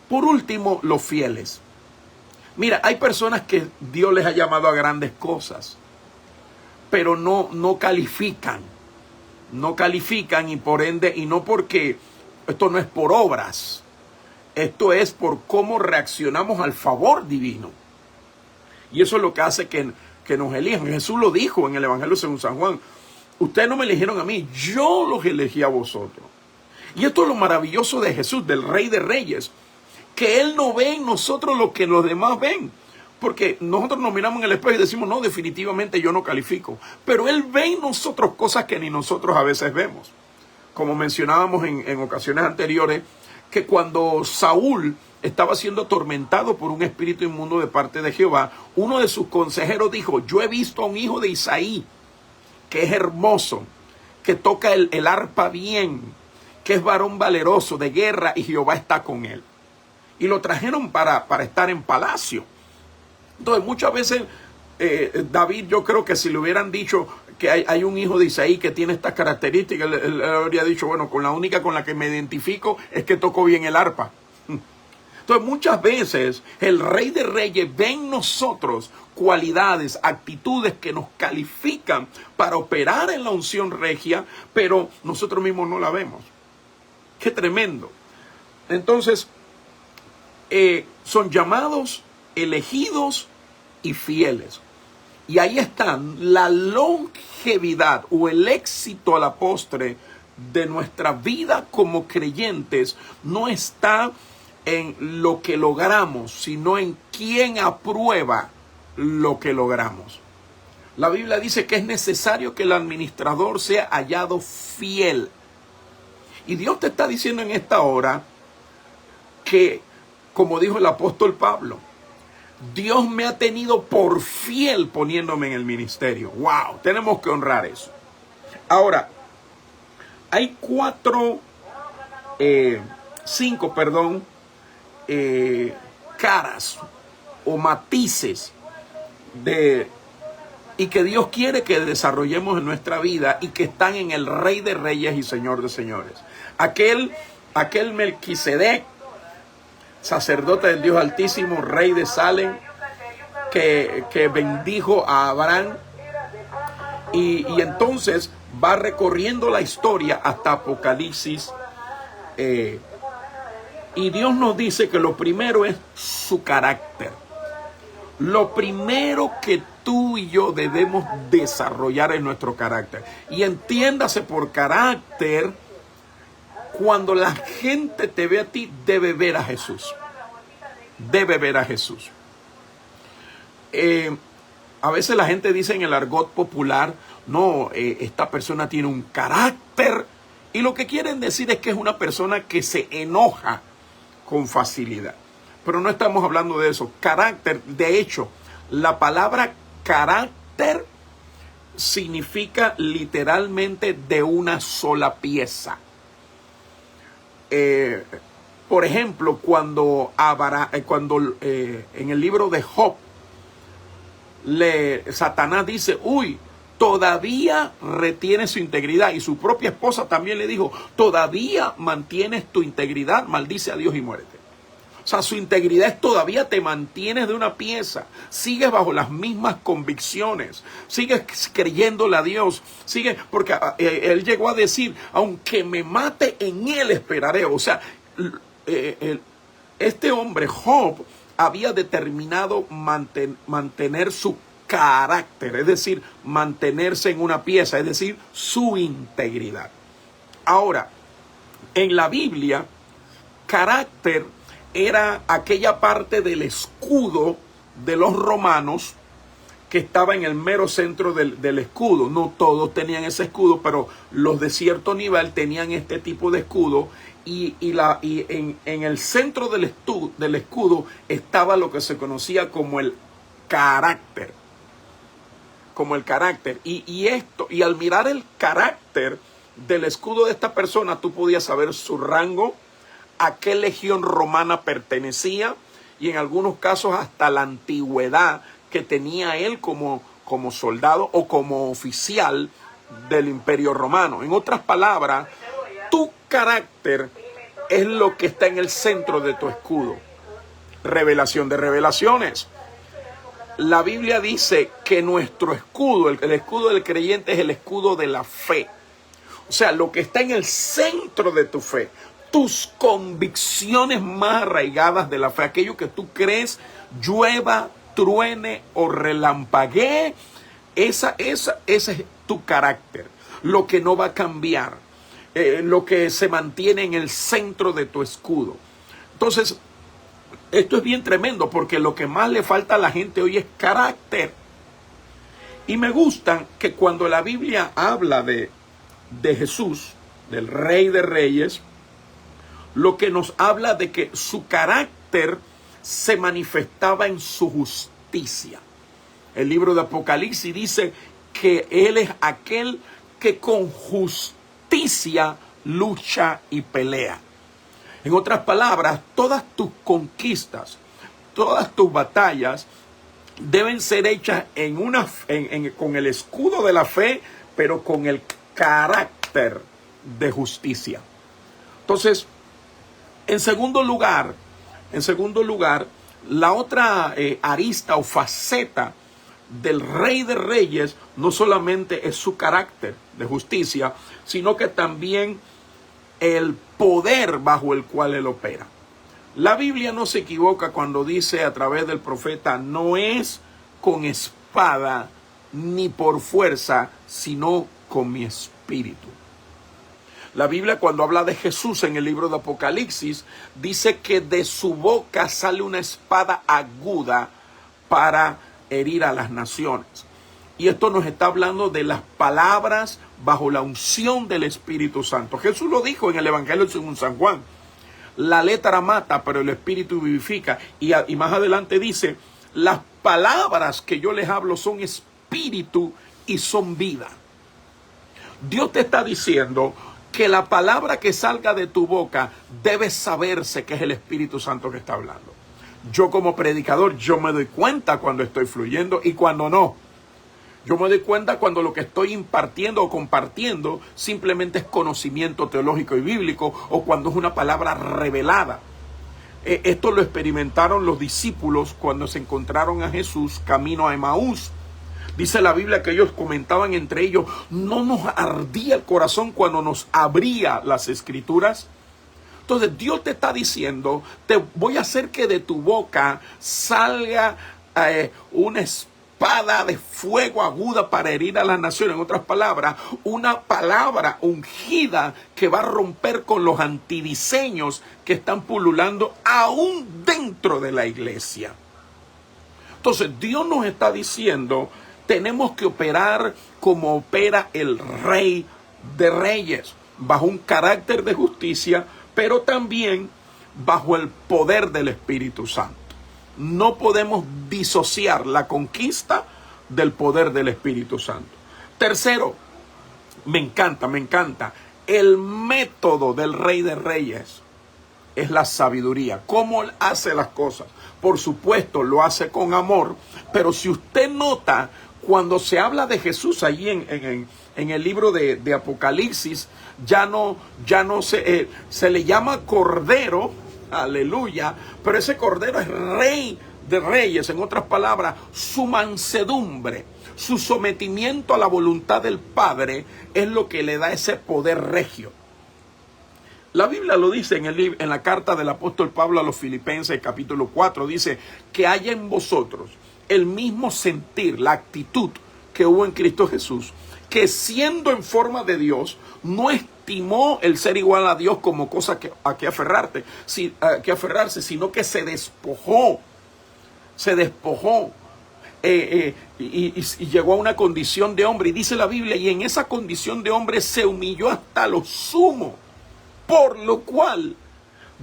por último, los fieles. Mira, hay personas que Dios les ha llamado a grandes cosas, pero no califican. No califican, y por ende, y no porque, esto no es por obras, esto es por cómo reaccionamos al favor divino. Y eso es lo que hace que nos elijan. Jesús lo dijo en el Evangelio según San Juan: ustedes no me eligieron a mí, yo los elegí a vosotros. Y esto es lo maravilloso de Jesús, del Rey de Reyes, que Él no ve en nosotros lo que los demás ven. Porque nosotros nos miramos en el espejo y decimos: no, definitivamente yo no califico. Pero Él ve en nosotros cosas que ni nosotros a veces vemos. Como mencionábamos en ocasiones anteriores, que cuando Saúl estaba siendo atormentado por un espíritu inmundo de parte de Jehová, uno de sus consejeros dijo: yo he visto a un hijo de Isaí, que es hermoso, que toca el arpa bien, que es varón valeroso de guerra, y Jehová está con él. Y lo trajeron para estar en palacio. Entonces, muchas veces David, yo creo que si le hubieran dicho que hay un hijo de Isaí que tiene estas características, él habría dicho: bueno, con la única con la que me identifico es que toco bien el arpa. Entonces, muchas veces el Rey de Reyes ve en nosotros cualidades, actitudes que nos califican para operar en la unción regia, pero nosotros mismos no la vemos. ¡Qué tremendo! Entonces, son llamados, elegidos y fieles. Y ahí están la longevidad o el éxito a la postre de nuestra vida como creyentes. No está en lo que logramos, sino en quién aprueba lo que logramos. La Biblia dice que es necesario que el administrador sea hallado fiel. Y Dios te está diciendo en esta hora que, como dijo el apóstol Pablo, Dios me ha tenido por fiel poniéndome en el ministerio. ¡Wow! Tenemos que honrar eso. Ahora, hay cinco caras o matices y que Dios quiere que desarrollemos en nuestra vida y que están en el Rey de Reyes y Señor de Señores. Aquel Melquisedec, sacerdote del Dios Altísimo, rey de Salem, que bendijo a Abraham, y entonces va recorriendo la historia hasta Apocalipsis, y Dios nos dice que lo primero es su carácter. Lo primero que tú y yo debemos desarrollar es nuestro carácter. Y entiéndase por carácter Cuando la gente te ve a ti, debe ver a Jesús. Debe ver a Jesús. A veces la gente dice en el argot popular, no, esta persona tiene un carácter. Y lo que quieren decir es que es una persona que se enoja con facilidad. Pero no estamos hablando de eso. Carácter, de hecho, la palabra carácter significa literalmente de una sola pieza. Por ejemplo, cuando en el libro de Job, Satanás dice, uy, todavía retiene su integridad. Y su propia esposa también le dijo, todavía mantienes tu integridad, maldice a Dios y muérete. O sea, su integridad es todavía te mantienes de una pieza, sigues bajo las mismas convicciones, sigues creyéndole a Dios, sigues, porque él llegó a decir, aunque me mate, en él esperaré. O sea, este hombre, Job, había determinado mantener su carácter, es decir, mantenerse en una pieza, es decir, su integridad. Ahora, en la Biblia, carácter era aquella parte del escudo de los romanos que estaba en el mero centro del escudo. No todos tenían ese escudo, pero los de cierto nivel tenían este tipo de escudo. Y en el centro del escudo estaba lo que se conocía como el carácter. Como el carácter. Y al mirar el carácter del escudo de esta persona, tú podías saber su rango, a qué legión romana pertenecía y en algunos casos hasta la antigüedad que tenía él como soldado o como oficial del Imperio Romano. En otras palabras, tu carácter es lo que está en el centro de tu escudo. Revelación de revelaciones. La Biblia dice que nuestro escudo, el escudo del creyente, es el escudo de la fe. O sea, lo que está en el centro de tu fe, tus convicciones más arraigadas de la fe, aquello que tú crees, llueva, truene o relampaguee, ese es tu carácter, lo que no va a cambiar, lo que se mantiene en el centro de tu escudo. Entonces, esto es bien tremendo porque lo que más le falta a la gente hoy es carácter. Y me gusta que cuando la Biblia habla de Jesús, del Rey de Reyes, lo que nos habla de que su carácter se manifestaba en su justicia. El libro de Apocalipsis dice que Él es aquel que con justicia lucha y pelea. En otras palabras, todas tus conquistas, todas tus batallas deben ser hechas con el escudo de la fe, pero con el carácter de justicia. Entonces, en segundo lugar, la otra arista o faceta del Rey de Reyes no solamente es su carácter de justicia, sino que también el poder bajo el cual él opera. La Biblia no se equivoca cuando dice a través del profeta, no es con espada ni por fuerza, sino con mi espíritu. La Biblia, cuando habla de Jesús en el libro de Apocalipsis, dice que de su boca sale una espada aguda para herir a las naciones. Y esto nos está hablando de las palabras bajo la unción del Espíritu Santo. Jesús lo dijo en el Evangelio según San Juan. La letra mata, pero el Espíritu vivifica. Y más adelante dice, las palabras que yo les hablo son espíritu y son vida. Dios te está diciendo que la palabra que salga de tu boca debe saberse que es el Espíritu Santo que está hablando. Yo como predicador, yo me doy cuenta cuando estoy fluyendo y cuando no. Yo me doy cuenta cuando lo que estoy impartiendo o compartiendo simplemente es conocimiento teológico y bíblico o cuando es una palabra revelada. Esto lo experimentaron los discípulos cuando se encontraron a Jesús camino a Emaús. Dice la Biblia que ellos comentaban entre ellos, ¿no nos ardía el corazón cuando nos abría las escrituras? Entonces Dios te está diciendo, te voy a hacer que de tu boca salga una espada espada de fuego aguda para herir a las naciones. En otras palabras, una palabra ungida que va a romper con los antidiseños que están pululando aún dentro de la iglesia. Entonces, Dios nos está diciendo, tenemos que operar como opera el Rey de Reyes, bajo un carácter de justicia, pero también bajo el poder del Espíritu Santo. No podemos disociar la conquista del poder del Espíritu Santo. Tercero, me encanta, el método del Rey de Reyes es la sabiduría. ¿Cómo hace las cosas? Por supuesto, lo hace con amor, pero si usted nota, cuando se habla de Jesús allí en el libro de Apocalipsis, ya no se le llama Cordero, aleluya, pero ese Cordero es Rey de Reyes. En otras palabras, su mansedumbre, su sometimiento a la voluntad del Padre es lo que le da ese poder regio. La Biblia lo dice en la carta del apóstol Pablo a los Filipenses, capítulo 4, dice que haya en vosotros el mismo sentir, la actitud que hubo en Cristo Jesús, que siendo en forma de Dios, no estimó el ser igual a Dios como cosa a que aferrarse, sino que se despojó y llegó a una condición de hombre. Y dice la Biblia, y en esa condición de hombre se humilló hasta lo sumo, por lo cual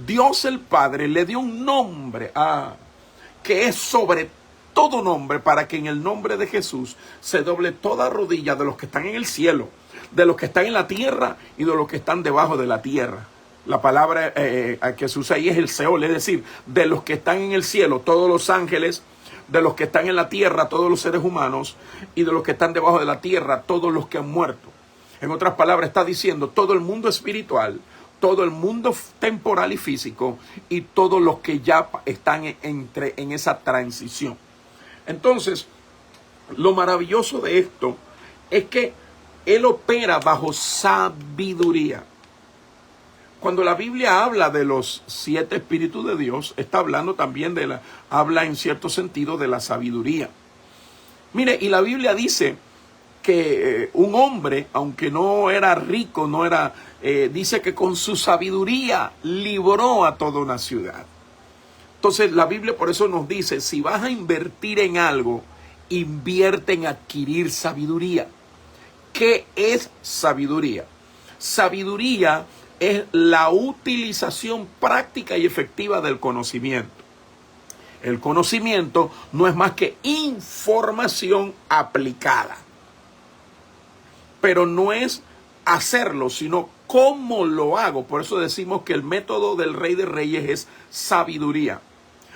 Dios el Padre le dio un nombre que es sobre todo nombre, para que en el nombre de Jesús se doble toda rodilla de los que están en el cielo, de los que están en la tierra y de los que están debajo de la tierra. La palabra que se usa ahí es el Seol, es decir, de los que están en el cielo, todos los ángeles, de los que están en la tierra, todos los seres humanos, y de los que están debajo de la tierra, todos los que han muerto. En otras palabras, está diciendo todo el mundo espiritual, todo el mundo temporal y físico, y todos los que ya están en esa transición. Entonces, lo maravilloso de esto es que Él opera bajo sabiduría. Cuando la Biblia habla de los 7 espíritus de Dios, está hablando también habla en cierto sentido de la sabiduría. Mire, y la Biblia dice que un hombre, aunque no era rico, dice que con su sabiduría libró a toda una ciudad. Entonces la Biblia por eso nos dice, si vas a invertir en algo, invierte en adquirir sabiduría. ¿Qué es sabiduría? Sabiduría es la utilización práctica y efectiva del conocimiento. El conocimiento no es más que información aplicada. Pero no es hacerlo, sino cómo lo hago. Por eso decimos que el método del Rey de Reyes es sabiduría.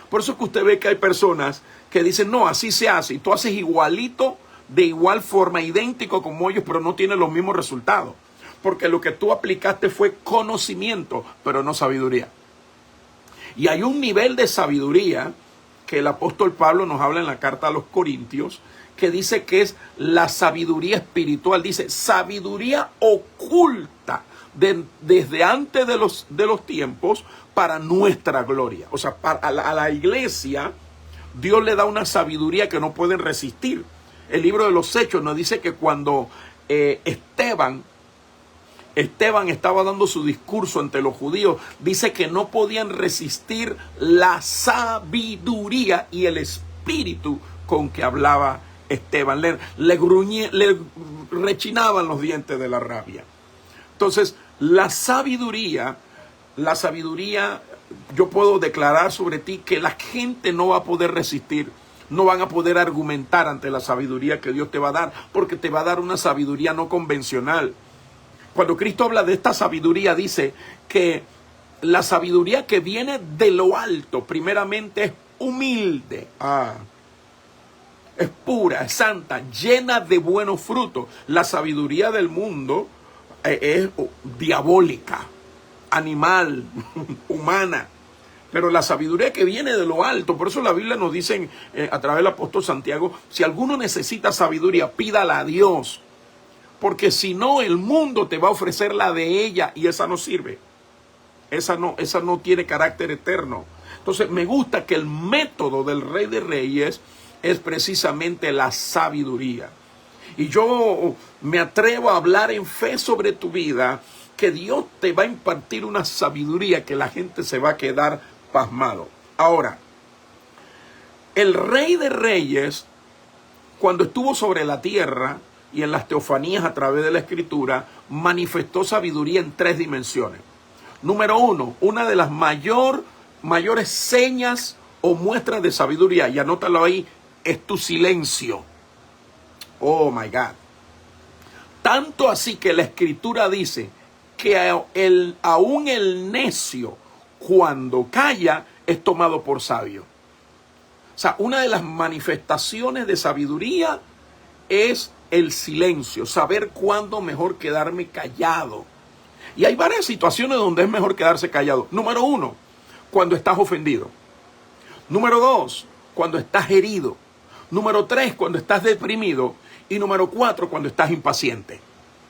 Por eso es que usted ve que hay personas que dicen, no, así se hace. Y tú haces igualito, de igual forma, idéntico como ellos, pero no tiene los mismos resultados. Porque lo que tú aplicaste fue conocimiento, pero no sabiduría. Y hay un nivel de sabiduría que el apóstol Pablo nos habla en la carta a los Corintios, que dice que es la sabiduría espiritual. Dice, sabiduría oculta desde antes de los tiempos para nuestra gloria. O sea, a la iglesia, Dios le da una sabiduría que no pueden resistir. El libro de los Hechos nos dice que cuando Esteban estaba dando su discurso ante los judíos, dice que no podían resistir la sabiduría y el espíritu con que hablaba Esteban. Le rechinaban los dientes de la rabia. Entonces, la sabiduría, yo puedo declarar sobre ti que la gente no va a poder resistir, no van a poder argumentar ante la sabiduría que Dios te va a dar, porque te va a dar una sabiduría no convencional. Cuando Cristo habla de esta sabiduría, dice que la sabiduría que viene de lo alto, primeramente es humilde, es pura, es santa, llena de buenos frutos. La sabiduría del mundo es diabólica, animal, humana. Pero la sabiduría que viene de lo alto, por eso la Biblia nos dice a través del apóstol Santiago, si alguno necesita sabiduría, pídala a Dios. Porque si no, el mundo te va a ofrecer la de ella y esa no sirve. Esa no tiene carácter eterno. Entonces me gusta que el método del Rey de Reyes es precisamente la sabiduría. Y yo me atrevo a hablar en fe sobre tu vida, que Dios te va a impartir una sabiduría que la gente se va a quedar pasmado. Ahora, el Rey de Reyes, cuando estuvo sobre la tierra y en las teofanías a través de la Escritura, manifestó sabiduría en 3 dimensiones. Número 1, una de las mayores señas o muestras de sabiduría, y anótalo ahí, es tu silencio. Oh my God. Tanto así que la Escritura dice que aún el necio, cuando calla, es tomado por sabio. O sea, una de las manifestaciones de sabiduría es el silencio, saber cuándo mejor quedarme callado. Y hay varias situaciones donde es mejor quedarse callado. Número 1, cuando estás ofendido. Número 2, cuando estás herido. Número 3, cuando estás deprimido. Y número 4, cuando estás impaciente.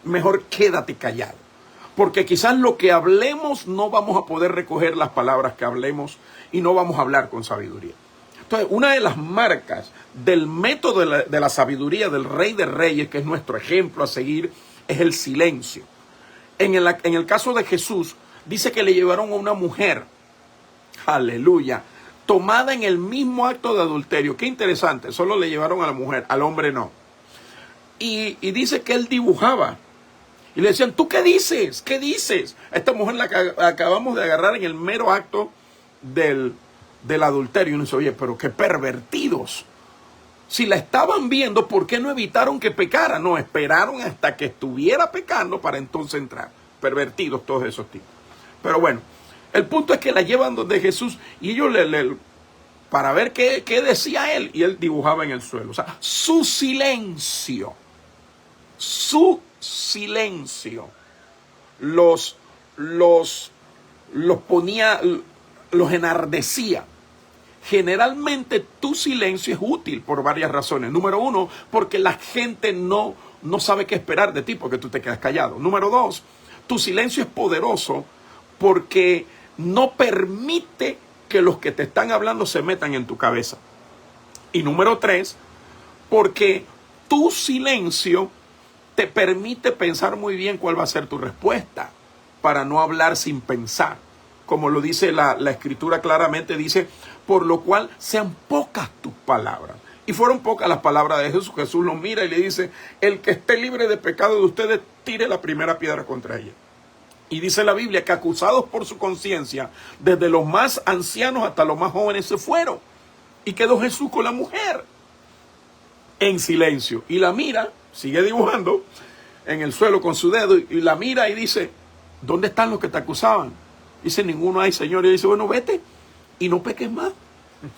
Mejor quédate callado. Porque quizás lo que hablemos no vamos a poder recoger las palabras que hablemos y no vamos a hablar con sabiduría. Entonces, una de las marcas del método de la sabiduría del Rey de Reyes, que es nuestro ejemplo a seguir, es el silencio. En el caso de Jesús, dice que le llevaron a una mujer, aleluya, tomada en el mismo acto de adulterio. Qué interesante, solo le llevaron a la mujer, al hombre no. Y dice que él dibujaba. Y le decían, ¿tú qué dices? ¿Qué dices? A esta mujer la acabamos de agarrar en el mero acto del adulterio. Y uno dice, oye, pero qué pervertidos. Si la estaban viendo, ¿por qué no evitaron que pecara? No, esperaron hasta que estuviera pecando para entonces entrar. Pervertidos todos esos tipos. Pero bueno, el punto es que la llevan donde Jesús y ellos para ver qué decía él. Y él dibujaba en el suelo. O sea, su silencio los ponía, los enardecía. Generalmente tu silencio es útil por varias razones. Número 1, porque la gente no sabe qué esperar de ti porque tú te quedas callado. Número 2, tu silencio es poderoso porque no permite que los que te están hablando se metan en tu cabeza. Y número 3, porque tu silencio te permite pensar muy bien cuál va a ser tu respuesta para no hablar sin pensar. Como lo dice la Escritura claramente, dice, por lo cual sean pocas tus palabras. Y fueron pocas las palabras de Jesús. Jesús lo mira y le dice, el que esté libre de pecado de ustedes, tire la primera piedra contra ella. Y dice la Biblia que acusados por su conciencia, desde los más ancianos hasta los más jóvenes se fueron. Y quedó Jesús con la mujer en silencio. Y la mira, sigue dibujando en el suelo con su dedo y la mira y dice, ¿dónde están los que te acusaban? Dice, ninguno hay, Señor. Y dice, bueno, vete y no peques más.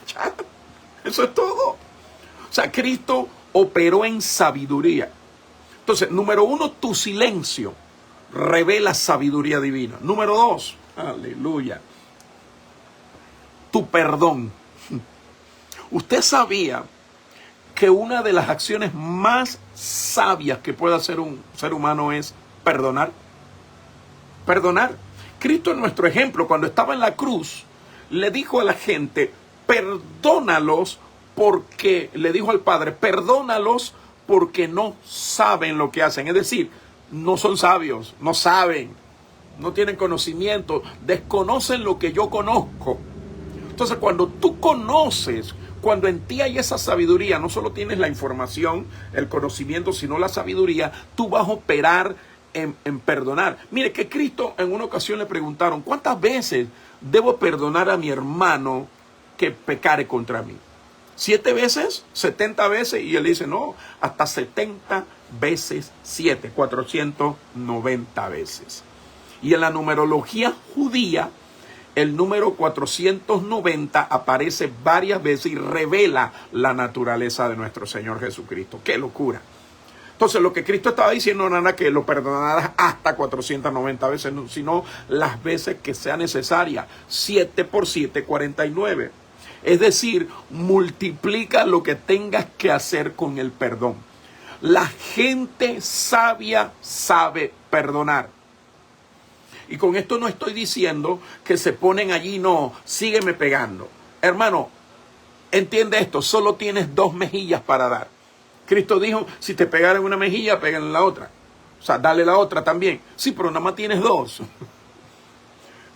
Ya, eso es todo. O sea, Cristo operó en sabiduría. Entonces, número 1, tu silencio revela sabiduría divina. Número 2, aleluya, tu perdón. Usted sabía que una de las acciones más sabias que puede hacer un ser humano es perdonar. Perdonar. Cristo, en nuestro ejemplo, cuando estaba en la cruz, le dijo a la gente, perdónalos porque, le dijo al Padre, perdónalos porque no saben lo que hacen. Es decir, no son sabios, no saben, no tienen conocimiento, desconocen lo que yo conozco. Entonces, cuando tú conoces, cuando en ti hay esa sabiduría, no solo tienes la información, el conocimiento, sino la sabiduría, tú vas a operar en perdonar. Mire que Cristo en una ocasión le preguntaron, ¿cuántas veces debo perdonar a mi hermano que pecare contra mí? 7 veces, 70 veces, y él dice, no, hasta 70 veces 7, 490 veces. Y en la numerología judía, el número 490 aparece varias veces y revela la naturaleza de nuestro Señor Jesucristo. ¡Qué locura! Entonces, lo que Cristo estaba diciendo no era que lo perdonaras hasta 490 veces, sino las veces que sea necesaria. 7 por 7, 49. Es decir, multiplica lo que tengas que hacer con el perdón. La gente sabia sabe perdonar. Y con esto no estoy diciendo que se ponen allí, no, sígueme pegando. Hermano, Entiende esto, solo tienes 2 mejillas para dar. Cristo dijo, si te pegaran en una mejilla, pégale en la otra. O sea, dale la otra también. Sí, pero nada más tienes 2.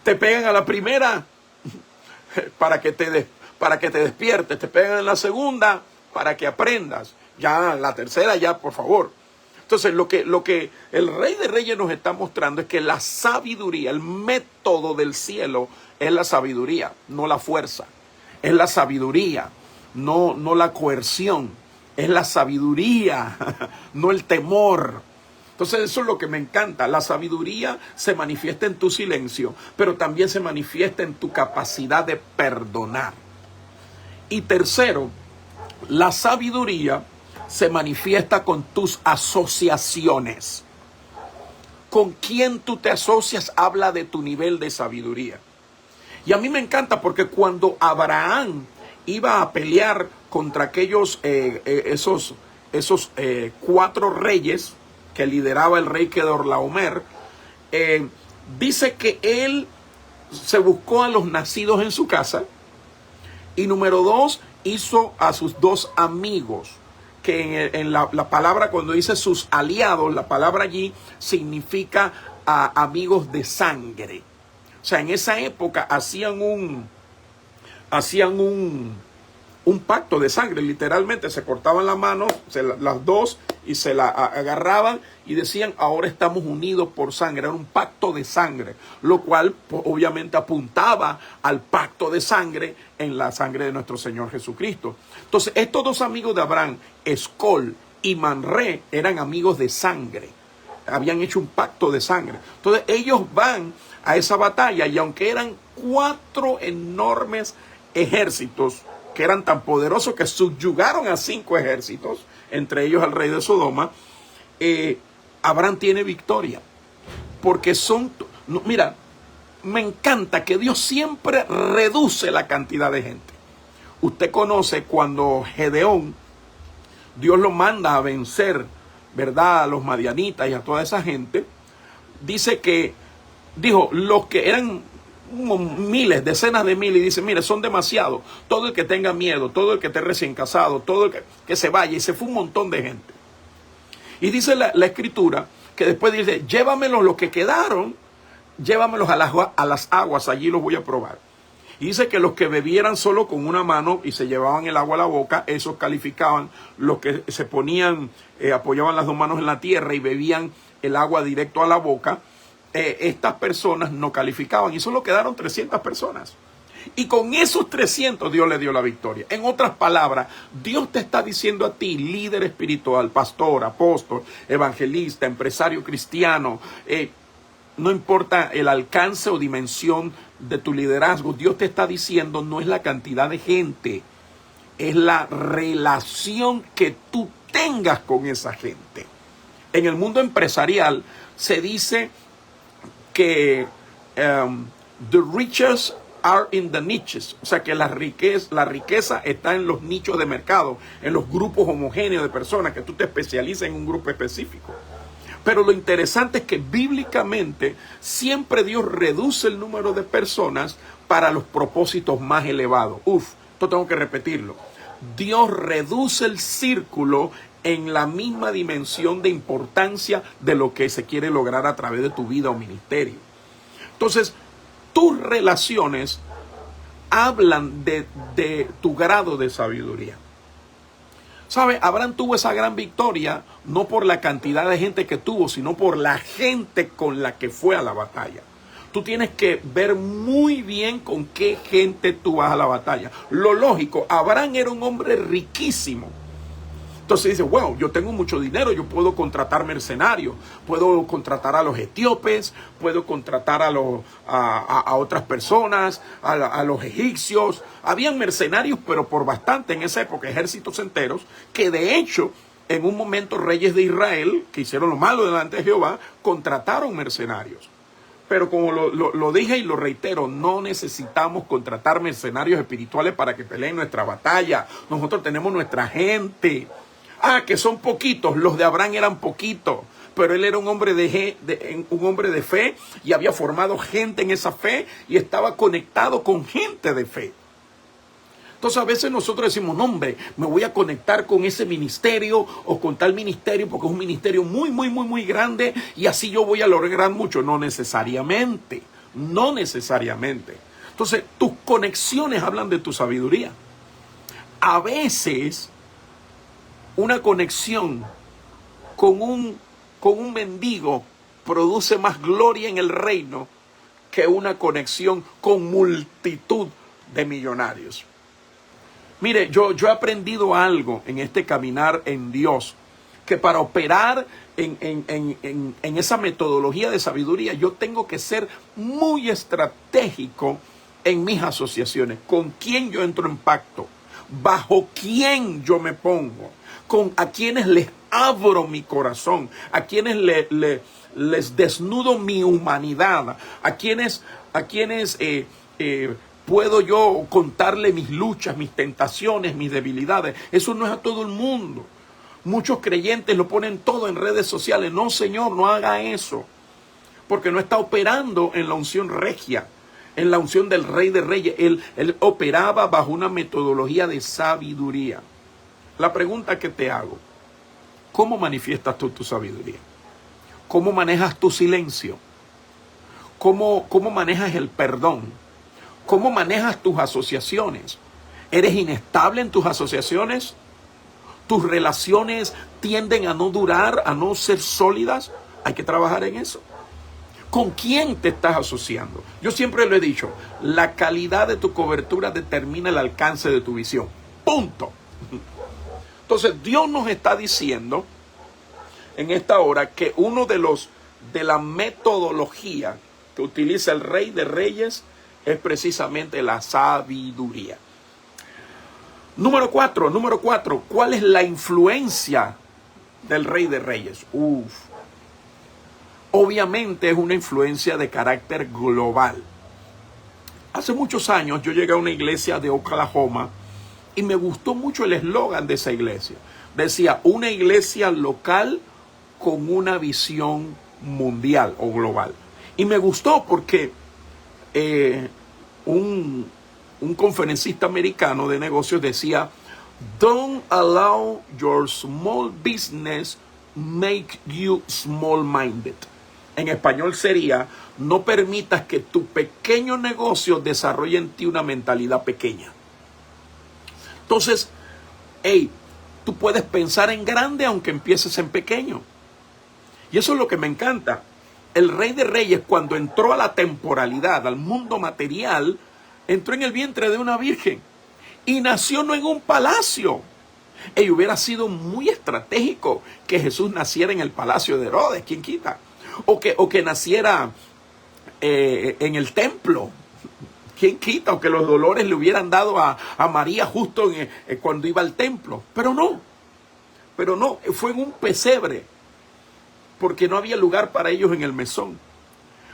Te pegan a la primera para que te despiertes. Te pegan en la segunda para que aprendas. Ya la tercera, ya, por favor. Entonces, lo que el Rey de Reyes nos está mostrando es que la sabiduría, el método del cielo es la sabiduría, no la fuerza. Es la sabiduría, no la coerción. Es la sabiduría, no el temor. Entonces eso es lo que me encanta. La sabiduría se manifiesta en tu silencio, pero también se manifiesta en tu capacidad de perdonar. Y tercero, la sabiduría se manifiesta con tus asociaciones. Con quién tú te asocias habla de tu nivel de sabiduría. Y a mí me encanta porque cuando Abraham iba a pelear contra aquellos, esos 4 reyes que lideraba el rey Kedorlaomer, dice que él se buscó a los nacidos en su casa y número 2, hizo a sus 2 amigos, que en la palabra cuando dice sus aliados, la palabra allí significa amigos de sangre. O sea, en esa época hacían un pacto de sangre, literalmente se cortaban las manos, las 2, y se la agarraban y decían, ahora estamos unidos por sangre. Era un pacto de sangre, lo cual pues, obviamente apuntaba al pacto de sangre en la sangre de nuestro Señor Jesucristo. Entonces, estos 2 amigos de Abraham, Escol y Manré, eran amigos de sangre. Habían hecho un pacto de sangre. Entonces, ellos van a esa batalla y aunque eran 4 enormes ejércitos, que eran tan poderosos que subyugaron a 5 ejércitos, entre ellos al rey de Sodoma, Abraham tiene victoria. Porque mira, me encanta que Dios siempre reduce la cantidad de gente. Usted conoce cuando Gedeón, Dios lo manda a vencer, ¿verdad?, a los madianitas y a toda esa gente. Dice que, dijo, los que eran miles, decenas de miles, y dice, mire, son demasiados. Todo el que tenga miedo, todo el que esté recién casado, todo el que se vaya. Y se fue un montón de gente. Y dice la escritura que después dice, llévamelos los que quedaron, llévamelos a las aguas, allí los voy a probar. Y dice que los que bebieran solo con una mano y se llevaban el agua a la boca, esos calificaban. Los que se ponían, apoyaban las 2 manos en la tierra y bebían el agua directo a la boca, estas personas no calificaban. Y solo quedaron 300 personas. Y con esos 300 Dios le dio la victoria. En otras palabras, Dios te está diciendo a ti, líder espiritual, pastor, apóstol, evangelista, empresario cristiano, no importa el alcance o dimensión de tu liderazgo, Dios te está diciendo, no es la cantidad de gente, es la relación que tú tengas con esa gente. En el mundo empresarial se dice que the riches are in the niches, o sea que la riqueza está en los nichos de mercado, en los grupos homogéneos de personas, que tú te especialices en un grupo específico. Pero lo interesante es que bíblicamente siempre Dios reduce el número de personas para los propósitos más elevados. Esto tengo que repetirlo. Dios reduce el círculo en la misma dimensión de importancia de lo que se quiere lograr a través de tu vida o ministerio. Entonces, tus relaciones hablan de tu grado de sabiduría. ¿Sabe? Abraham tuvo esa gran victoria no por la cantidad de gente que tuvo, sino por la gente con la que fue a la batalla. Tú tienes que ver muy bien con qué gente tú vas a la batalla. Lo lógico, Abraham era un hombre riquísimo. Entonces dice, wow, yo tengo mucho dinero, yo puedo contratar mercenarios, puedo contratar a los etíopes, puedo contratar a otras personas, a los egipcios. Habían mercenarios, pero por bastante en esa época, ejércitos enteros, que de hecho, en un momento reyes de Israel, que hicieron lo malo delante de Jehová, contrataron mercenarios. Pero como lo dije y lo reitero, no necesitamos contratar mercenarios espirituales para que peleen nuestra batalla. Nosotros tenemos nuestra gente. Que son poquitos. Los de Abraham eran poquitos, pero él era un hombre de fe y había formado gente en esa fe y estaba conectado con gente de fe. Entonces a veces nosotros decimos, no hombre, me voy a conectar con ese ministerio o con tal ministerio porque es un ministerio muy, muy, muy, muy grande y así yo voy a lograr mucho. No necesariamente, no necesariamente. Entonces tus conexiones hablan de tu sabiduría. A veces una conexión con un mendigo produce más gloria en el reino que una conexión con multitud de millonarios. Mire, yo he aprendido algo en este caminar en Dios, que para operar en esa metodología de sabiduría, yo tengo que ser muy estratégico en mis asociaciones, con quién yo entro en pacto, bajo quién yo me pongo, a quienes les abro mi corazón, a quienes les desnudo mi humanidad, a quienes puedo yo contarle mis luchas, mis tentaciones, mis debilidades. Eso no es a todo el mundo. Muchos creyentes lo ponen todo en redes sociales. No, Señor, no haga eso, porque no está operando en la unción regia, en la unción del Rey de Reyes. Él operaba bajo una metodología de sabiduría. La pregunta que te hago: ¿cómo manifiestas tú tu sabiduría? ¿Cómo manejas tu silencio? ¿Cómo manejas el perdón? ¿Cómo manejas tus asociaciones? ¿Eres inestable en tus asociaciones? ¿Tus relaciones tienden a no durar, a no ser sólidas? Hay que trabajar en eso. ¿Con quién te estás asociando? Yo siempre lo he dicho, la calidad de tu cobertura determina el alcance de tu visión. Punto. Entonces Dios nos está diciendo en esta hora que uno de la metodología que utiliza el Rey de Reyes es precisamente la sabiduría. Número cuatro, ¿cuál es la influencia del Rey de Reyes? Obviamente es una influencia de carácter global. Hace muchos años yo llegué a una iglesia de Oklahoma y me gustó mucho el eslogan de esa iglesia. Decía, una iglesia local con una visión mundial o global. Y me gustó porque un conferencista americano de negocios decía, don't allow your small business make you small-minded. En español sería, no permitas que tu pequeño negocio desarrolle en ti una mentalidad pequeña. Entonces, tú puedes pensar en grande aunque empieces en pequeño. Y eso es lo que me encanta. El Rey de Reyes, cuando entró a la temporalidad, al mundo material, entró en el vientre de una virgen y nació no en un palacio. Hubiera sido muy estratégico que Jesús naciera en el palacio de Herodes, ¿quién quita? O que naciera en el templo, ¿quién quita? O que los dolores le hubieran dado a María justo cuando iba al templo. Pero no, fue en un pesebre, porque no había lugar para ellos en el mesón.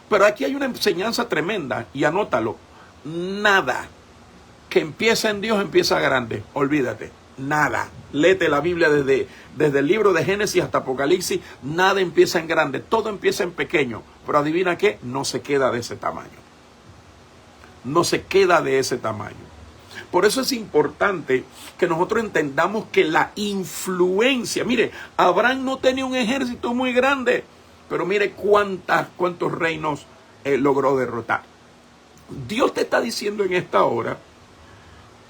Pero aquí hay una enseñanza tremenda, y anótalo. Nada que empieza en Dios empieza grande. Olvídate, nada. Léete la Biblia desde el libro de Génesis hasta Apocalipsis. Nada empieza en grande, todo empieza en pequeño. Pero adivina qué, no se queda de ese tamaño. No se queda de ese tamaño. Por eso es importante que nosotros entendamos que la influencia, mire, Abraham no tenía un ejército muy grande, pero mire cuántos reinos logró derrotar. Dios te está diciendo en esta hora,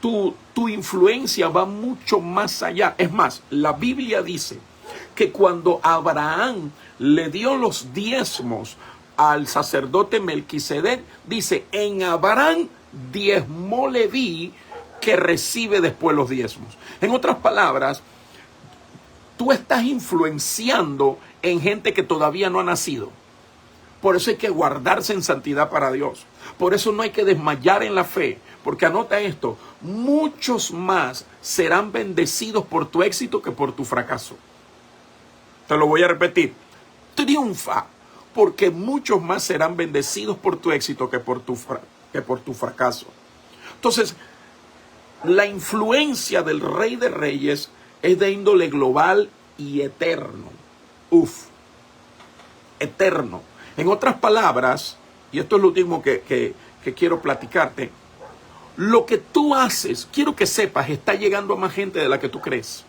tu influencia va mucho más allá. Es más, la Biblia dice que cuando Abraham le dio los diezmos al sacerdote Melquisedec, dice, en Abraham diezmó Leví, que recibe después los diezmos. En otras palabras, tú estás influenciando en gente que todavía no ha nacido. Por eso hay que guardarse en santidad para Dios. Por eso no hay que desmayar en la fe. Porque anota esto, muchos más serán bendecidos por tu éxito que por tu fracaso. Te lo voy a repetir. Triunfa, porque muchos más serán bendecidos por tu éxito que por tu fracaso. Entonces, la influencia del Rey de Reyes es de índole global y eterno. Eterno. En otras palabras, y esto es lo último que quiero platicarte, Lo que tú haces, quiero que sepas, está llegando a más gente de la que tú crees.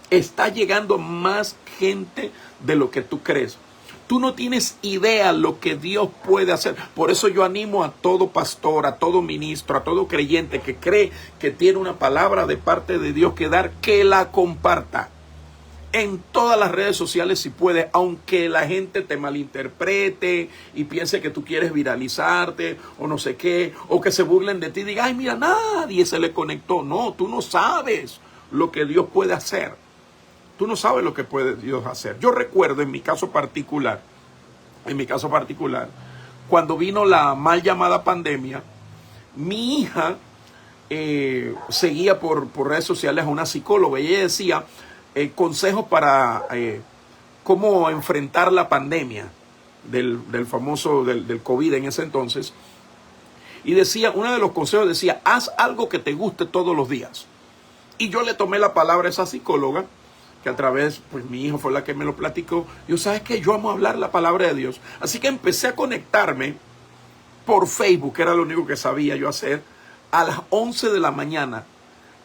Está llegando a más gente de lo que tú crees. Tú no tienes idea lo que Dios puede hacer. Por eso yo animo a todo pastor, a todo ministro, a todo creyente que cree que tiene una palabra de parte de Dios que dar, que la comparta en todas las redes sociales si puede, aunque la gente te malinterprete y piense que tú quieres viralizarte o no sé qué, o que se burlen de ti y digan, ay, mira, nadie se le conectó. No, tú no sabes lo que Dios puede hacer. Tú no sabes lo que puede Dios hacer. Yo recuerdo en mi caso particular, cuando vino la mal llamada pandemia, mi hija seguía por redes sociales a una psicóloga y ella decía consejos para cómo enfrentar la pandemia del famoso del COVID en ese entonces. Y decía, uno de los consejos decía, haz algo que te guste todos los días. Y yo le tomé la palabra a esa psicóloga, que a través, pues mi hijo fue la que me lo platicó. Yo, ¿sabes qué? Yo amo hablar la palabra de Dios. Así que empecé a conectarme por Facebook, que era lo único que sabía yo hacer. A las 11 de la mañana,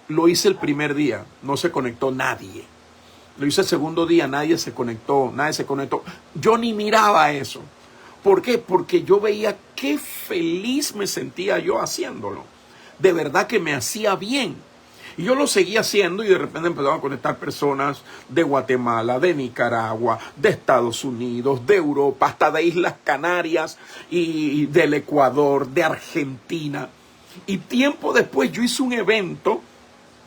lo hice el primer día, no se conectó nadie. Lo hice el segundo día, nadie se conectó. Yo ni miraba eso. ¿Por qué? Porque yo veía qué feliz me sentía yo haciéndolo. De verdad que me hacía bien. Y yo lo seguía haciendo y de repente empezaban a conectar personas de Guatemala, de Nicaragua, de Estados Unidos, de Europa, hasta de Islas Canarias y del Ecuador, de Argentina. Y tiempo después yo hice un evento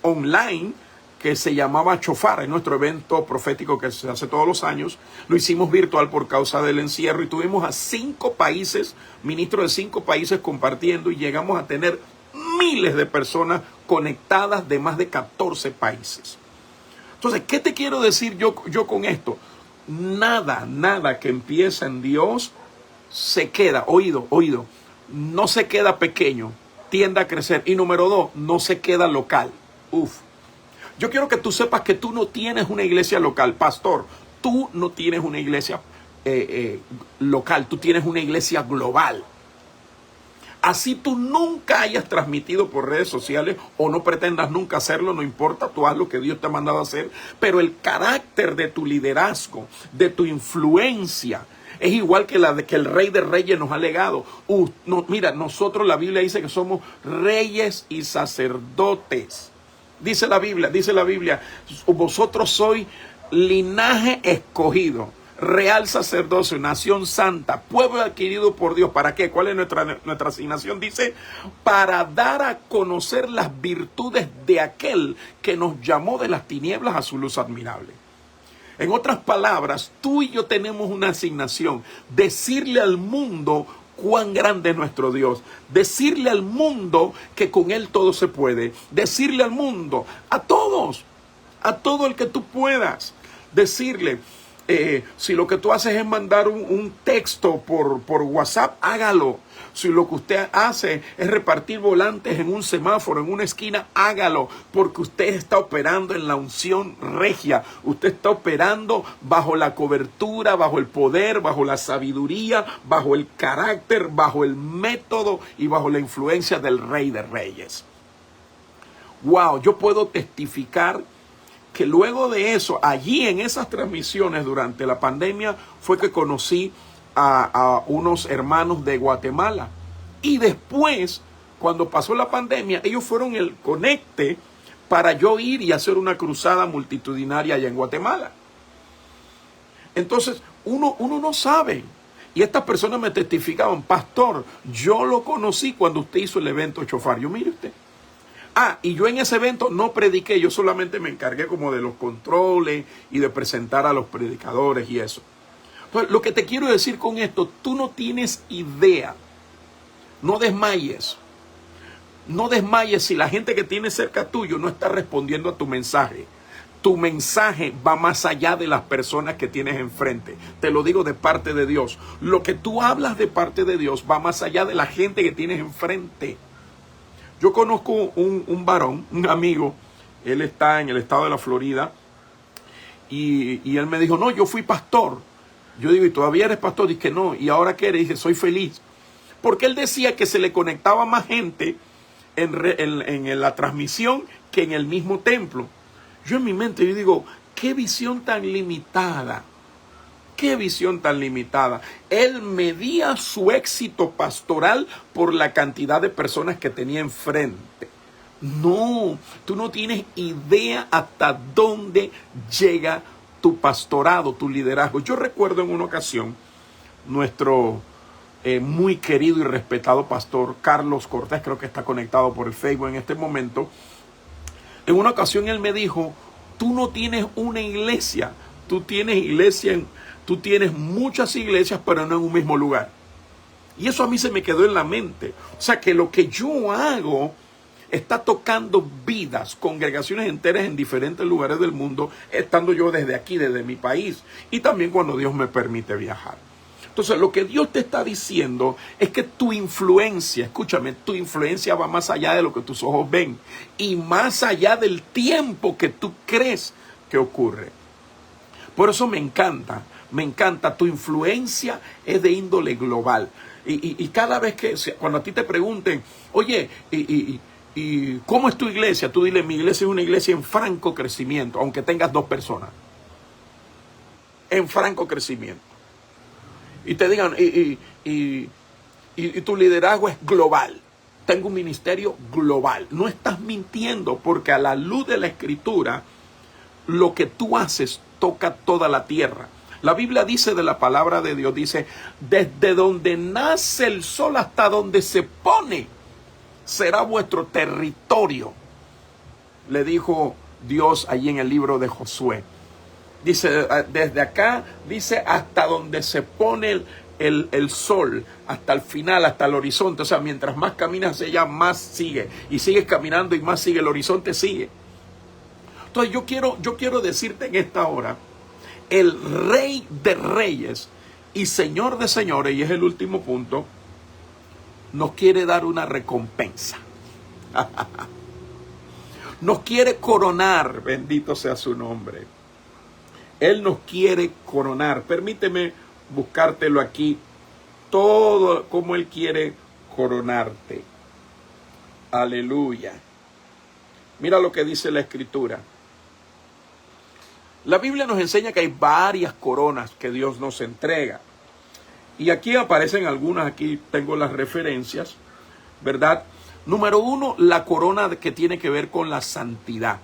online que se llamaba Chofar, es nuestro evento profético que se hace todos los años. Lo hicimos virtual por causa del encierro y tuvimos a 5 países, ministros de 5 países compartiendo y llegamos a tener miles de personas conectadas de más de 14 países. Entonces, ¿qué te quiero decir yo con esto? Nada que empieza en Dios se queda, oído, no se queda pequeño, tiende a crecer. Y número 2, no se queda local. Yo quiero que tú sepas que tú no tienes una iglesia local, pastor. Tú no tienes una iglesia local, tú tienes una iglesia global. Así tú nunca hayas transmitido por redes sociales o no pretendas nunca hacerlo, no importa, tú haz lo que Dios te ha mandado a hacer, pero el carácter de tu liderazgo, de tu influencia, es igual que la de que el Rey de Reyes nos ha legado. Mira, nosotros, la Biblia dice que somos reyes y sacerdotes. Dice la Biblia, vosotros sois linaje escogido, real sacerdocio, nación santa, pueblo adquirido por Dios. ¿Para qué? ¿Cuál es nuestra asignación? Dice, para dar a conocer las virtudes de aquel que nos llamó de las tinieblas a su luz admirable. En otras palabras, tú y yo tenemos una asignación, decirle al mundo cuán grande es nuestro Dios, decirle al mundo que con Él todo se puede, decirle al mundo, a todos, a todo el que tú puedas, decirle, si lo que tú haces es mandar un texto por WhatsApp, hágalo. Si lo que usted hace es repartir volantes en un semáforo, en una esquina, hágalo, porque usted está operando en la unción regia. Usted está operando bajo la cobertura, bajo el poder, bajo la sabiduría, bajo el carácter, bajo el método y bajo la influencia del Rey de Reyes. Wow, yo puedo testificar que luego de eso, allí en esas transmisiones durante la pandemia, fue que conocí a unos hermanos de Guatemala. Y después, cuando pasó la pandemia, ellos fueron el conecte para yo ir y hacer una cruzada multitudinaria allá en Guatemala. Entonces, uno no sabe. Y estas personas me testificaban, pastor, yo lo conocí cuando usted hizo el evento Chofar. Yo, mire usted. Y yo en ese evento no prediqué, yo solamente me encargué como de los controles y de presentar a los predicadores y eso. Entonces, lo que te quiero decir con esto, tú no tienes idea. No desmayes. No desmayes si la gente que tiene cerca tuyo no está respondiendo a tu mensaje. Tu mensaje va más allá de las personas que tienes enfrente. Te lo digo de parte de Dios. Lo que tú hablas de parte de Dios va más allá de la gente que tienes enfrente. Yo conozco un varón, un amigo, él está en el estado de la Florida y él me dijo, no, yo fui pastor. Yo digo, ¿y todavía eres pastor? Dice que no, ¿y ahora qué eres? Dice, soy feliz porque él decía que se le conectaba más gente en la transmisión que en el mismo templo. Yo en mi mente yo digo, qué visión tan limitada. Qué visión tan limitada. Él medía su éxito pastoral por la cantidad de personas que tenía enfrente. No, tú no tienes idea hasta dónde llega tu pastorado, tu liderazgo. Yo recuerdo en una ocasión, nuestro muy querido y respetado pastor Carlos Cortés, creo que está conectado por el Facebook en este momento. En una ocasión él me dijo, tú no tienes una iglesia, tú tienes muchas iglesias, pero no en un mismo lugar. Y eso a mí se me quedó en la mente. O sea que lo que yo hago está tocando vidas, congregaciones enteras en diferentes lugares del mundo, estando yo desde aquí, desde mi país, y también cuando Dios me permite viajar. Entonces, lo que Dios te está diciendo es que tu influencia, escúchame, tu influencia va más allá de lo que tus ojos ven y más allá del tiempo que tú crees que ocurre. Por eso me encanta, tu influencia es de índole global. Y cada vez cuando a ti te pregunten, oye, ¿y cómo es tu iglesia? Tú dile, mi iglesia es una iglesia en franco crecimiento, aunque tengas 2 personas. En franco crecimiento. Y te digan, y tu liderazgo es global. Tengo un ministerio global. No estás mintiendo, porque a la luz de la Escritura, lo que tú haces toca toda la tierra. La Biblia dice de la palabra de Dios, dice, desde donde nace el sol hasta donde se pone, será vuestro territorio. Le dijo Dios allí en el libro de Josué. Dice, desde acá, dice, hasta donde se pone el sol, hasta el final, hasta el horizonte. O sea, mientras más caminas hacia allá, más sigue. Y sigues caminando y más sigue, el horizonte sigue. Entonces yo quiero decirte en esta hora, el Rey de Reyes y Señor de Señores, y es el último punto, nos quiere dar una recompensa. Nos quiere coronar, bendito sea su nombre. Él nos quiere coronar. Permíteme buscártelo aquí, todo como Él quiere coronarte. Aleluya. Mira lo que dice la Escritura. La Biblia nos enseña que hay varias coronas que Dios nos entrega. Y aquí aparecen algunas, aquí tengo las referencias, ¿verdad? Número 1, la corona que tiene que ver con la santidad.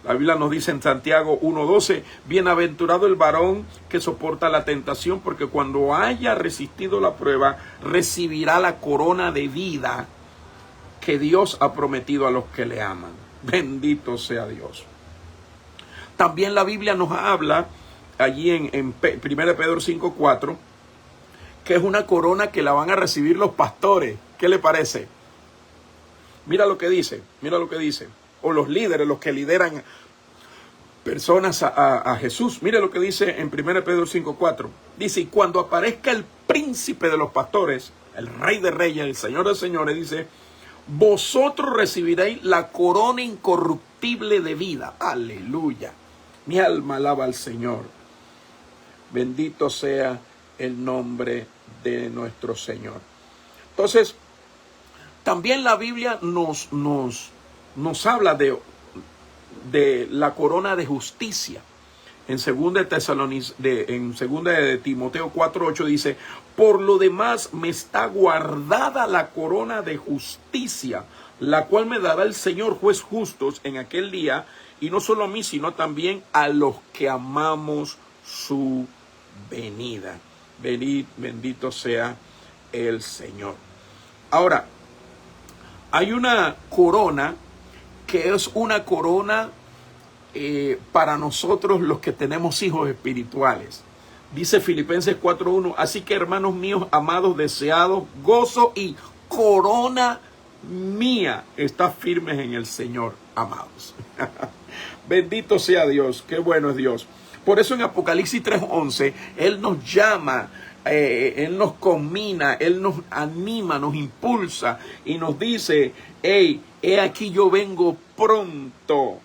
La Biblia nos dice en Santiago 1:12, bienaventurado el varón que soporta la tentación, porque cuando haya resistido la prueba, recibirá la corona de vida que Dios ha prometido a los que le aman. Bendito sea Dios. También la Biblia nos habla allí en 1 Pedro 5:4, que es una corona que la van a recibir los pastores. ¿Qué le parece? Mira lo que dice, o los líderes, los que lideran personas a Jesús. Mire lo que dice en 1 Pedro 5:4. Dice, y cuando aparezca el príncipe de los pastores, el Rey de Reyes, el Señor de Señores, dice, vosotros recibiréis la corona incorruptible de vida. Aleluya. Mi alma alaba al Señor. Bendito sea el nombre de nuestro Señor. Entonces, también la Biblia nos habla de la corona de justicia. En 2 de Timoteo 4:8 dice, por lo demás me está guardada la corona de justicia, la cual me dará el Señor juez justos en aquel día, y no solo a mí, sino también a los que amamos su venida. Bendito sea el Señor. Ahora, hay una corona que es una corona para nosotros los que tenemos hijos espirituales. Dice Filipenses 4:1, así que hermanos míos, amados, deseados, gozo y corona mía, está firmes en el Señor, amados. Bendito sea Dios, qué bueno es Dios. Por eso en Apocalipsis 3:11, Él nos llama, Él nos conmina, Él nos anima, nos impulsa y nos dice, hey, he aquí yo vengo pronto.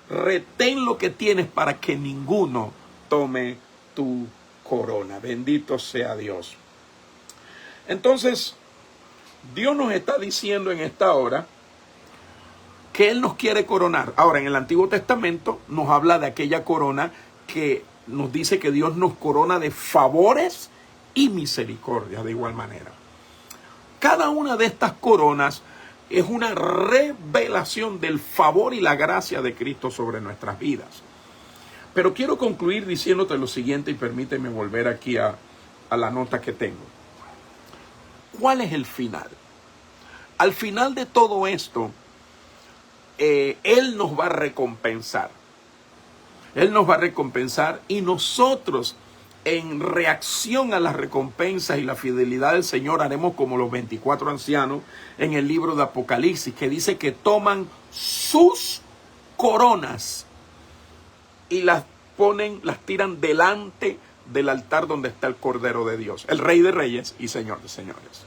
Retén lo que tienes para que ninguno tome tu corona. Bendito sea Dios. Entonces, Dios nos está diciendo en esta hora que Él nos quiere coronar. Ahora, en el Antiguo Testamento nos habla de aquella corona que nos dice que Dios nos corona de favores y misericordia de igual manera. Cada una de estas coronas es una revelación del favor y la gracia de Cristo sobre nuestras vidas. Pero quiero concluir diciéndote lo siguiente y permíteme volver aquí a la nota que tengo. ¿Cuál es el final? Al final de todo esto, Él nos va a recompensar. Él nos va a recompensar y nosotros, en reacción a las recompensas y la fidelidad del Señor, haremos como los 24 ancianos en el libro de Apocalipsis, que dice que toman sus coronas y las tiran delante del altar donde está el Cordero de Dios, el Rey de Reyes y Señor de Señores.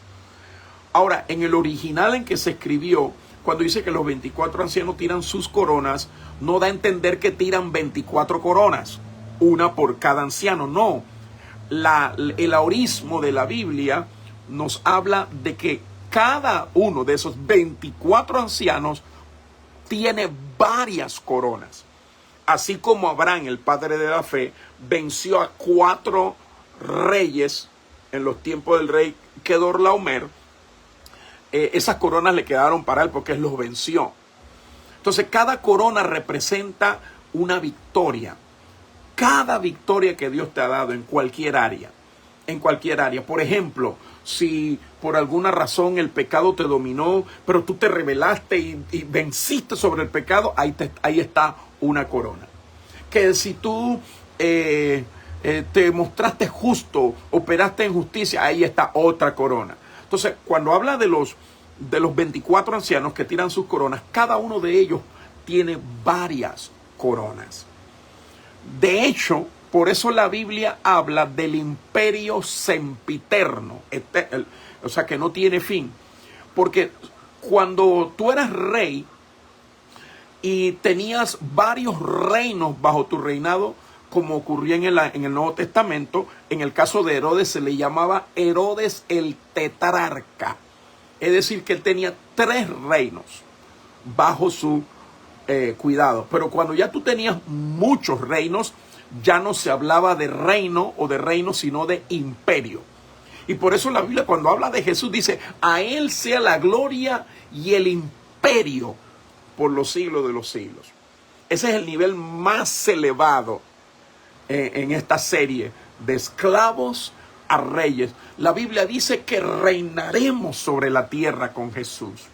Ahora, en el original en que se escribió, cuando dice que los 24 ancianos tiran sus coronas, no da a entender que tiran 24 coronas, una por cada anciano, no. El aorismo de la Biblia nos habla de que cada uno de esos 24 ancianos tiene varias coronas. Así como Abraham, el padre de la fe, venció a 4 reyes en los tiempos del rey Kedorlaomer, esas coronas le quedaron para él porque él los venció. Entonces, cada corona representa una victoria. Cada victoria que Dios te ha dado en cualquier área. En cualquier área. Por ejemplo, si por alguna razón el pecado te dominó, pero tú te rebelaste y venciste sobre el pecado, ahí está una corona. Que si tú te mostraste justo, operaste en justicia, ahí está otra corona. Entonces, cuando habla de los 24 ancianos que tiran sus coronas, cada uno de ellos tiene varias coronas. De hecho, por eso la Biblia habla del imperio sempiterno, o sea, que no tiene fin. Porque cuando tú eras rey y tenías varios reinos bajo tu reinado, como ocurría en el Nuevo Testamento, en el caso de Herodes se le llamaba Herodes el tetrarca. Es decir, que él tenía 3 reinos bajo su cuidado. Pero cuando ya tú tenías muchos reinos, ya no se hablaba de reino o de reino, sino de imperio. Y por eso la Biblia, cuando habla de Jesús, dice: a Él sea la gloria y el imperio por los siglos de los siglos. Ese es el nivel más elevado en esta serie de esclavos a reyes. La Biblia dice que reinaremos sobre la tierra con Jesús.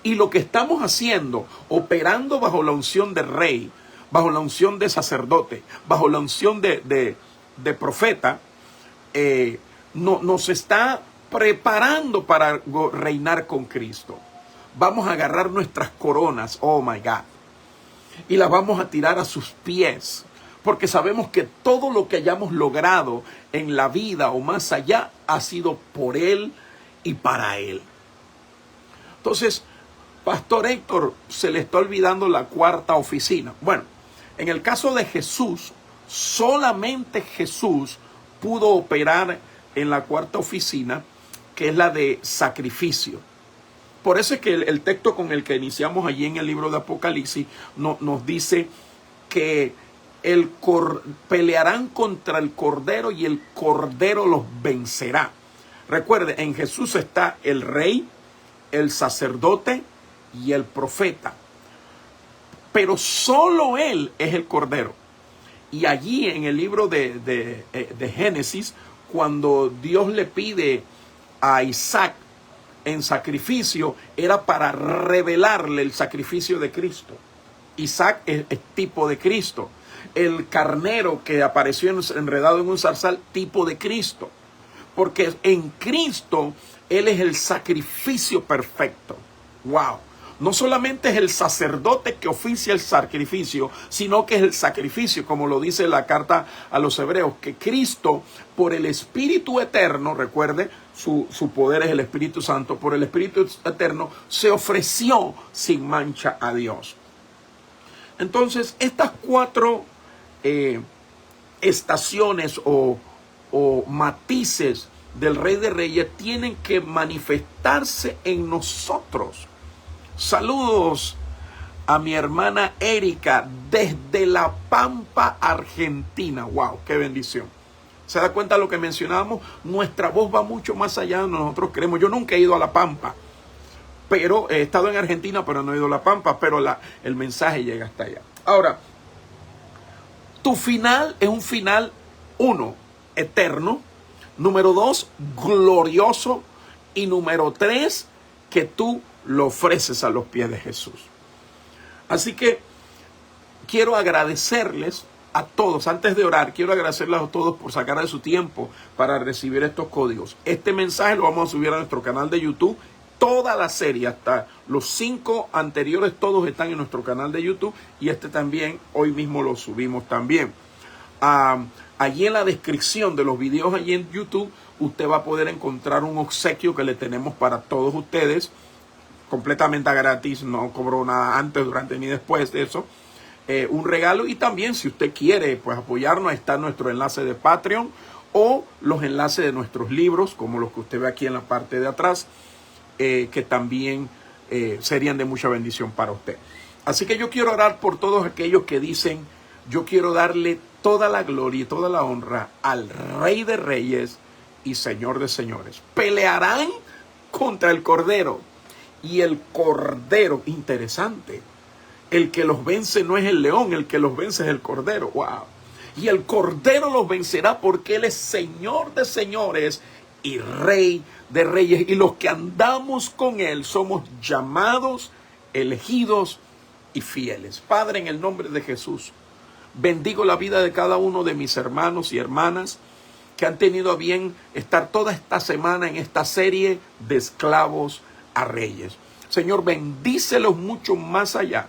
Y lo que estamos haciendo, operando bajo la unción de rey, bajo la unción de sacerdote, bajo la unción de profeta, nos está preparando para reinar con Cristo. Vamos a agarrar nuestras coronas, oh my God, y las vamos a tirar a sus pies, porque sabemos que todo lo que hayamos logrado en la vida o más allá ha sido por Él y para Él. Entonces, Pastor Héctor, se le está olvidando la 4ª oficina. Bueno, en el caso de Jesús, solamente Jesús pudo operar en la 4ª oficina, que es la de sacrificio. Por eso es que el texto con el que iniciamos allí en el libro de Apocalipsis nos dice que pelearán contra el Cordero y el Cordero los vencerá. Recuerde, en Jesús está el rey, el sacerdote y el profeta. Pero solo Él es el Cordero. Y allí en el libro de Génesis, cuando Dios le pide a Isaac en sacrificio, era para revelarle el sacrificio de Cristo. Isaac es tipo de Cristo. El carnero que apareció enredado en un zarzal, tipo de Cristo. Porque en Cristo Él es el sacrificio perfecto. ¡Wow! No solamente es el sacerdote que oficia el sacrificio, sino que es el sacrificio, como lo dice la carta a los Hebreos, que Cristo, por el Espíritu Eterno, recuerde, su poder es el Espíritu Santo, por el Espíritu Eterno se ofreció sin mancha a Dios. Entonces, estas 4 estaciones o matices del Rey de Reyes tienen que manifestarse en nosotros. Saludos a mi hermana Erika desde La Pampa, Argentina. ¡Wow! ¡Qué bendición! ¿Se da cuenta de lo que mencionábamos? Nuestra voz va mucho más allá de lo que nosotros creemos. Yo nunca he ido a La Pampa, pero he estado en Argentina, pero no he ido a La Pampa, pero el mensaje llega hasta allá. Ahora, tu final es un final, 1, eterno. Número 2, glorioso. Y número 3, que tú lo ofreces a los pies de Jesús. Así que quiero agradecerles a todos. Antes de orar, quiero agradecerles a todos por sacar de su tiempo para recibir estos códigos. Este mensaje lo vamos a subir a nuestro canal de YouTube. Toda la serie, hasta los 5 anteriores, todos están en nuestro canal de YouTube. Y este también, hoy mismo lo subimos también. Allí en la descripción de los videos, allí en YouTube, usted va a poder encontrar un obsequio que le tenemos para todos ustedes. Completamente gratis, no cobro nada antes, durante ni después de eso. Un regalo, y también si usted quiere pues apoyarnos, ahí está nuestro enlace de Patreon o los enlaces de nuestros libros, como los que usted ve aquí en la parte de atrás, que también serían de mucha bendición para usted. Así que yo quiero orar por todos aquellos que dicen: yo quiero darle toda la gloria y toda la honra al Rey de Reyes y Señor de Señores. Pelearán contra el Cordero, y el Cordero, interesante, el que los vence no es el león, el que los vence es el Cordero. ¡Wow! Y el Cordero los vencerá porque Él es Señor de señores y Rey de reyes. Y los que andamos con Él somos llamados, elegidos y fieles. Padre, en el nombre de Jesús, bendigo la vida de cada uno de mis hermanos y hermanas que han tenido a bien estar toda esta semana en esta serie de esclavos a reyes. Señor, bendícelos mucho más allá.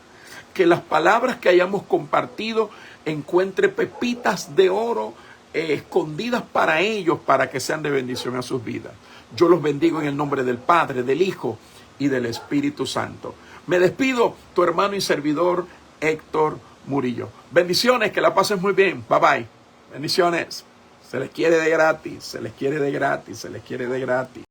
Que las palabras que hayamos compartido encuentre pepitas de oro escondidas para ellos, para que sean de bendición a sus vidas. Yo los bendigo en el nombre del Padre, del Hijo y del Espíritu Santo. Me despido, tu hermano y servidor Héctor Murillo. Bendiciones, que la pasen muy bien. Bye bye. Bendiciones. Se les quiere de gratis, se les quiere de gratis, se les quiere de gratis.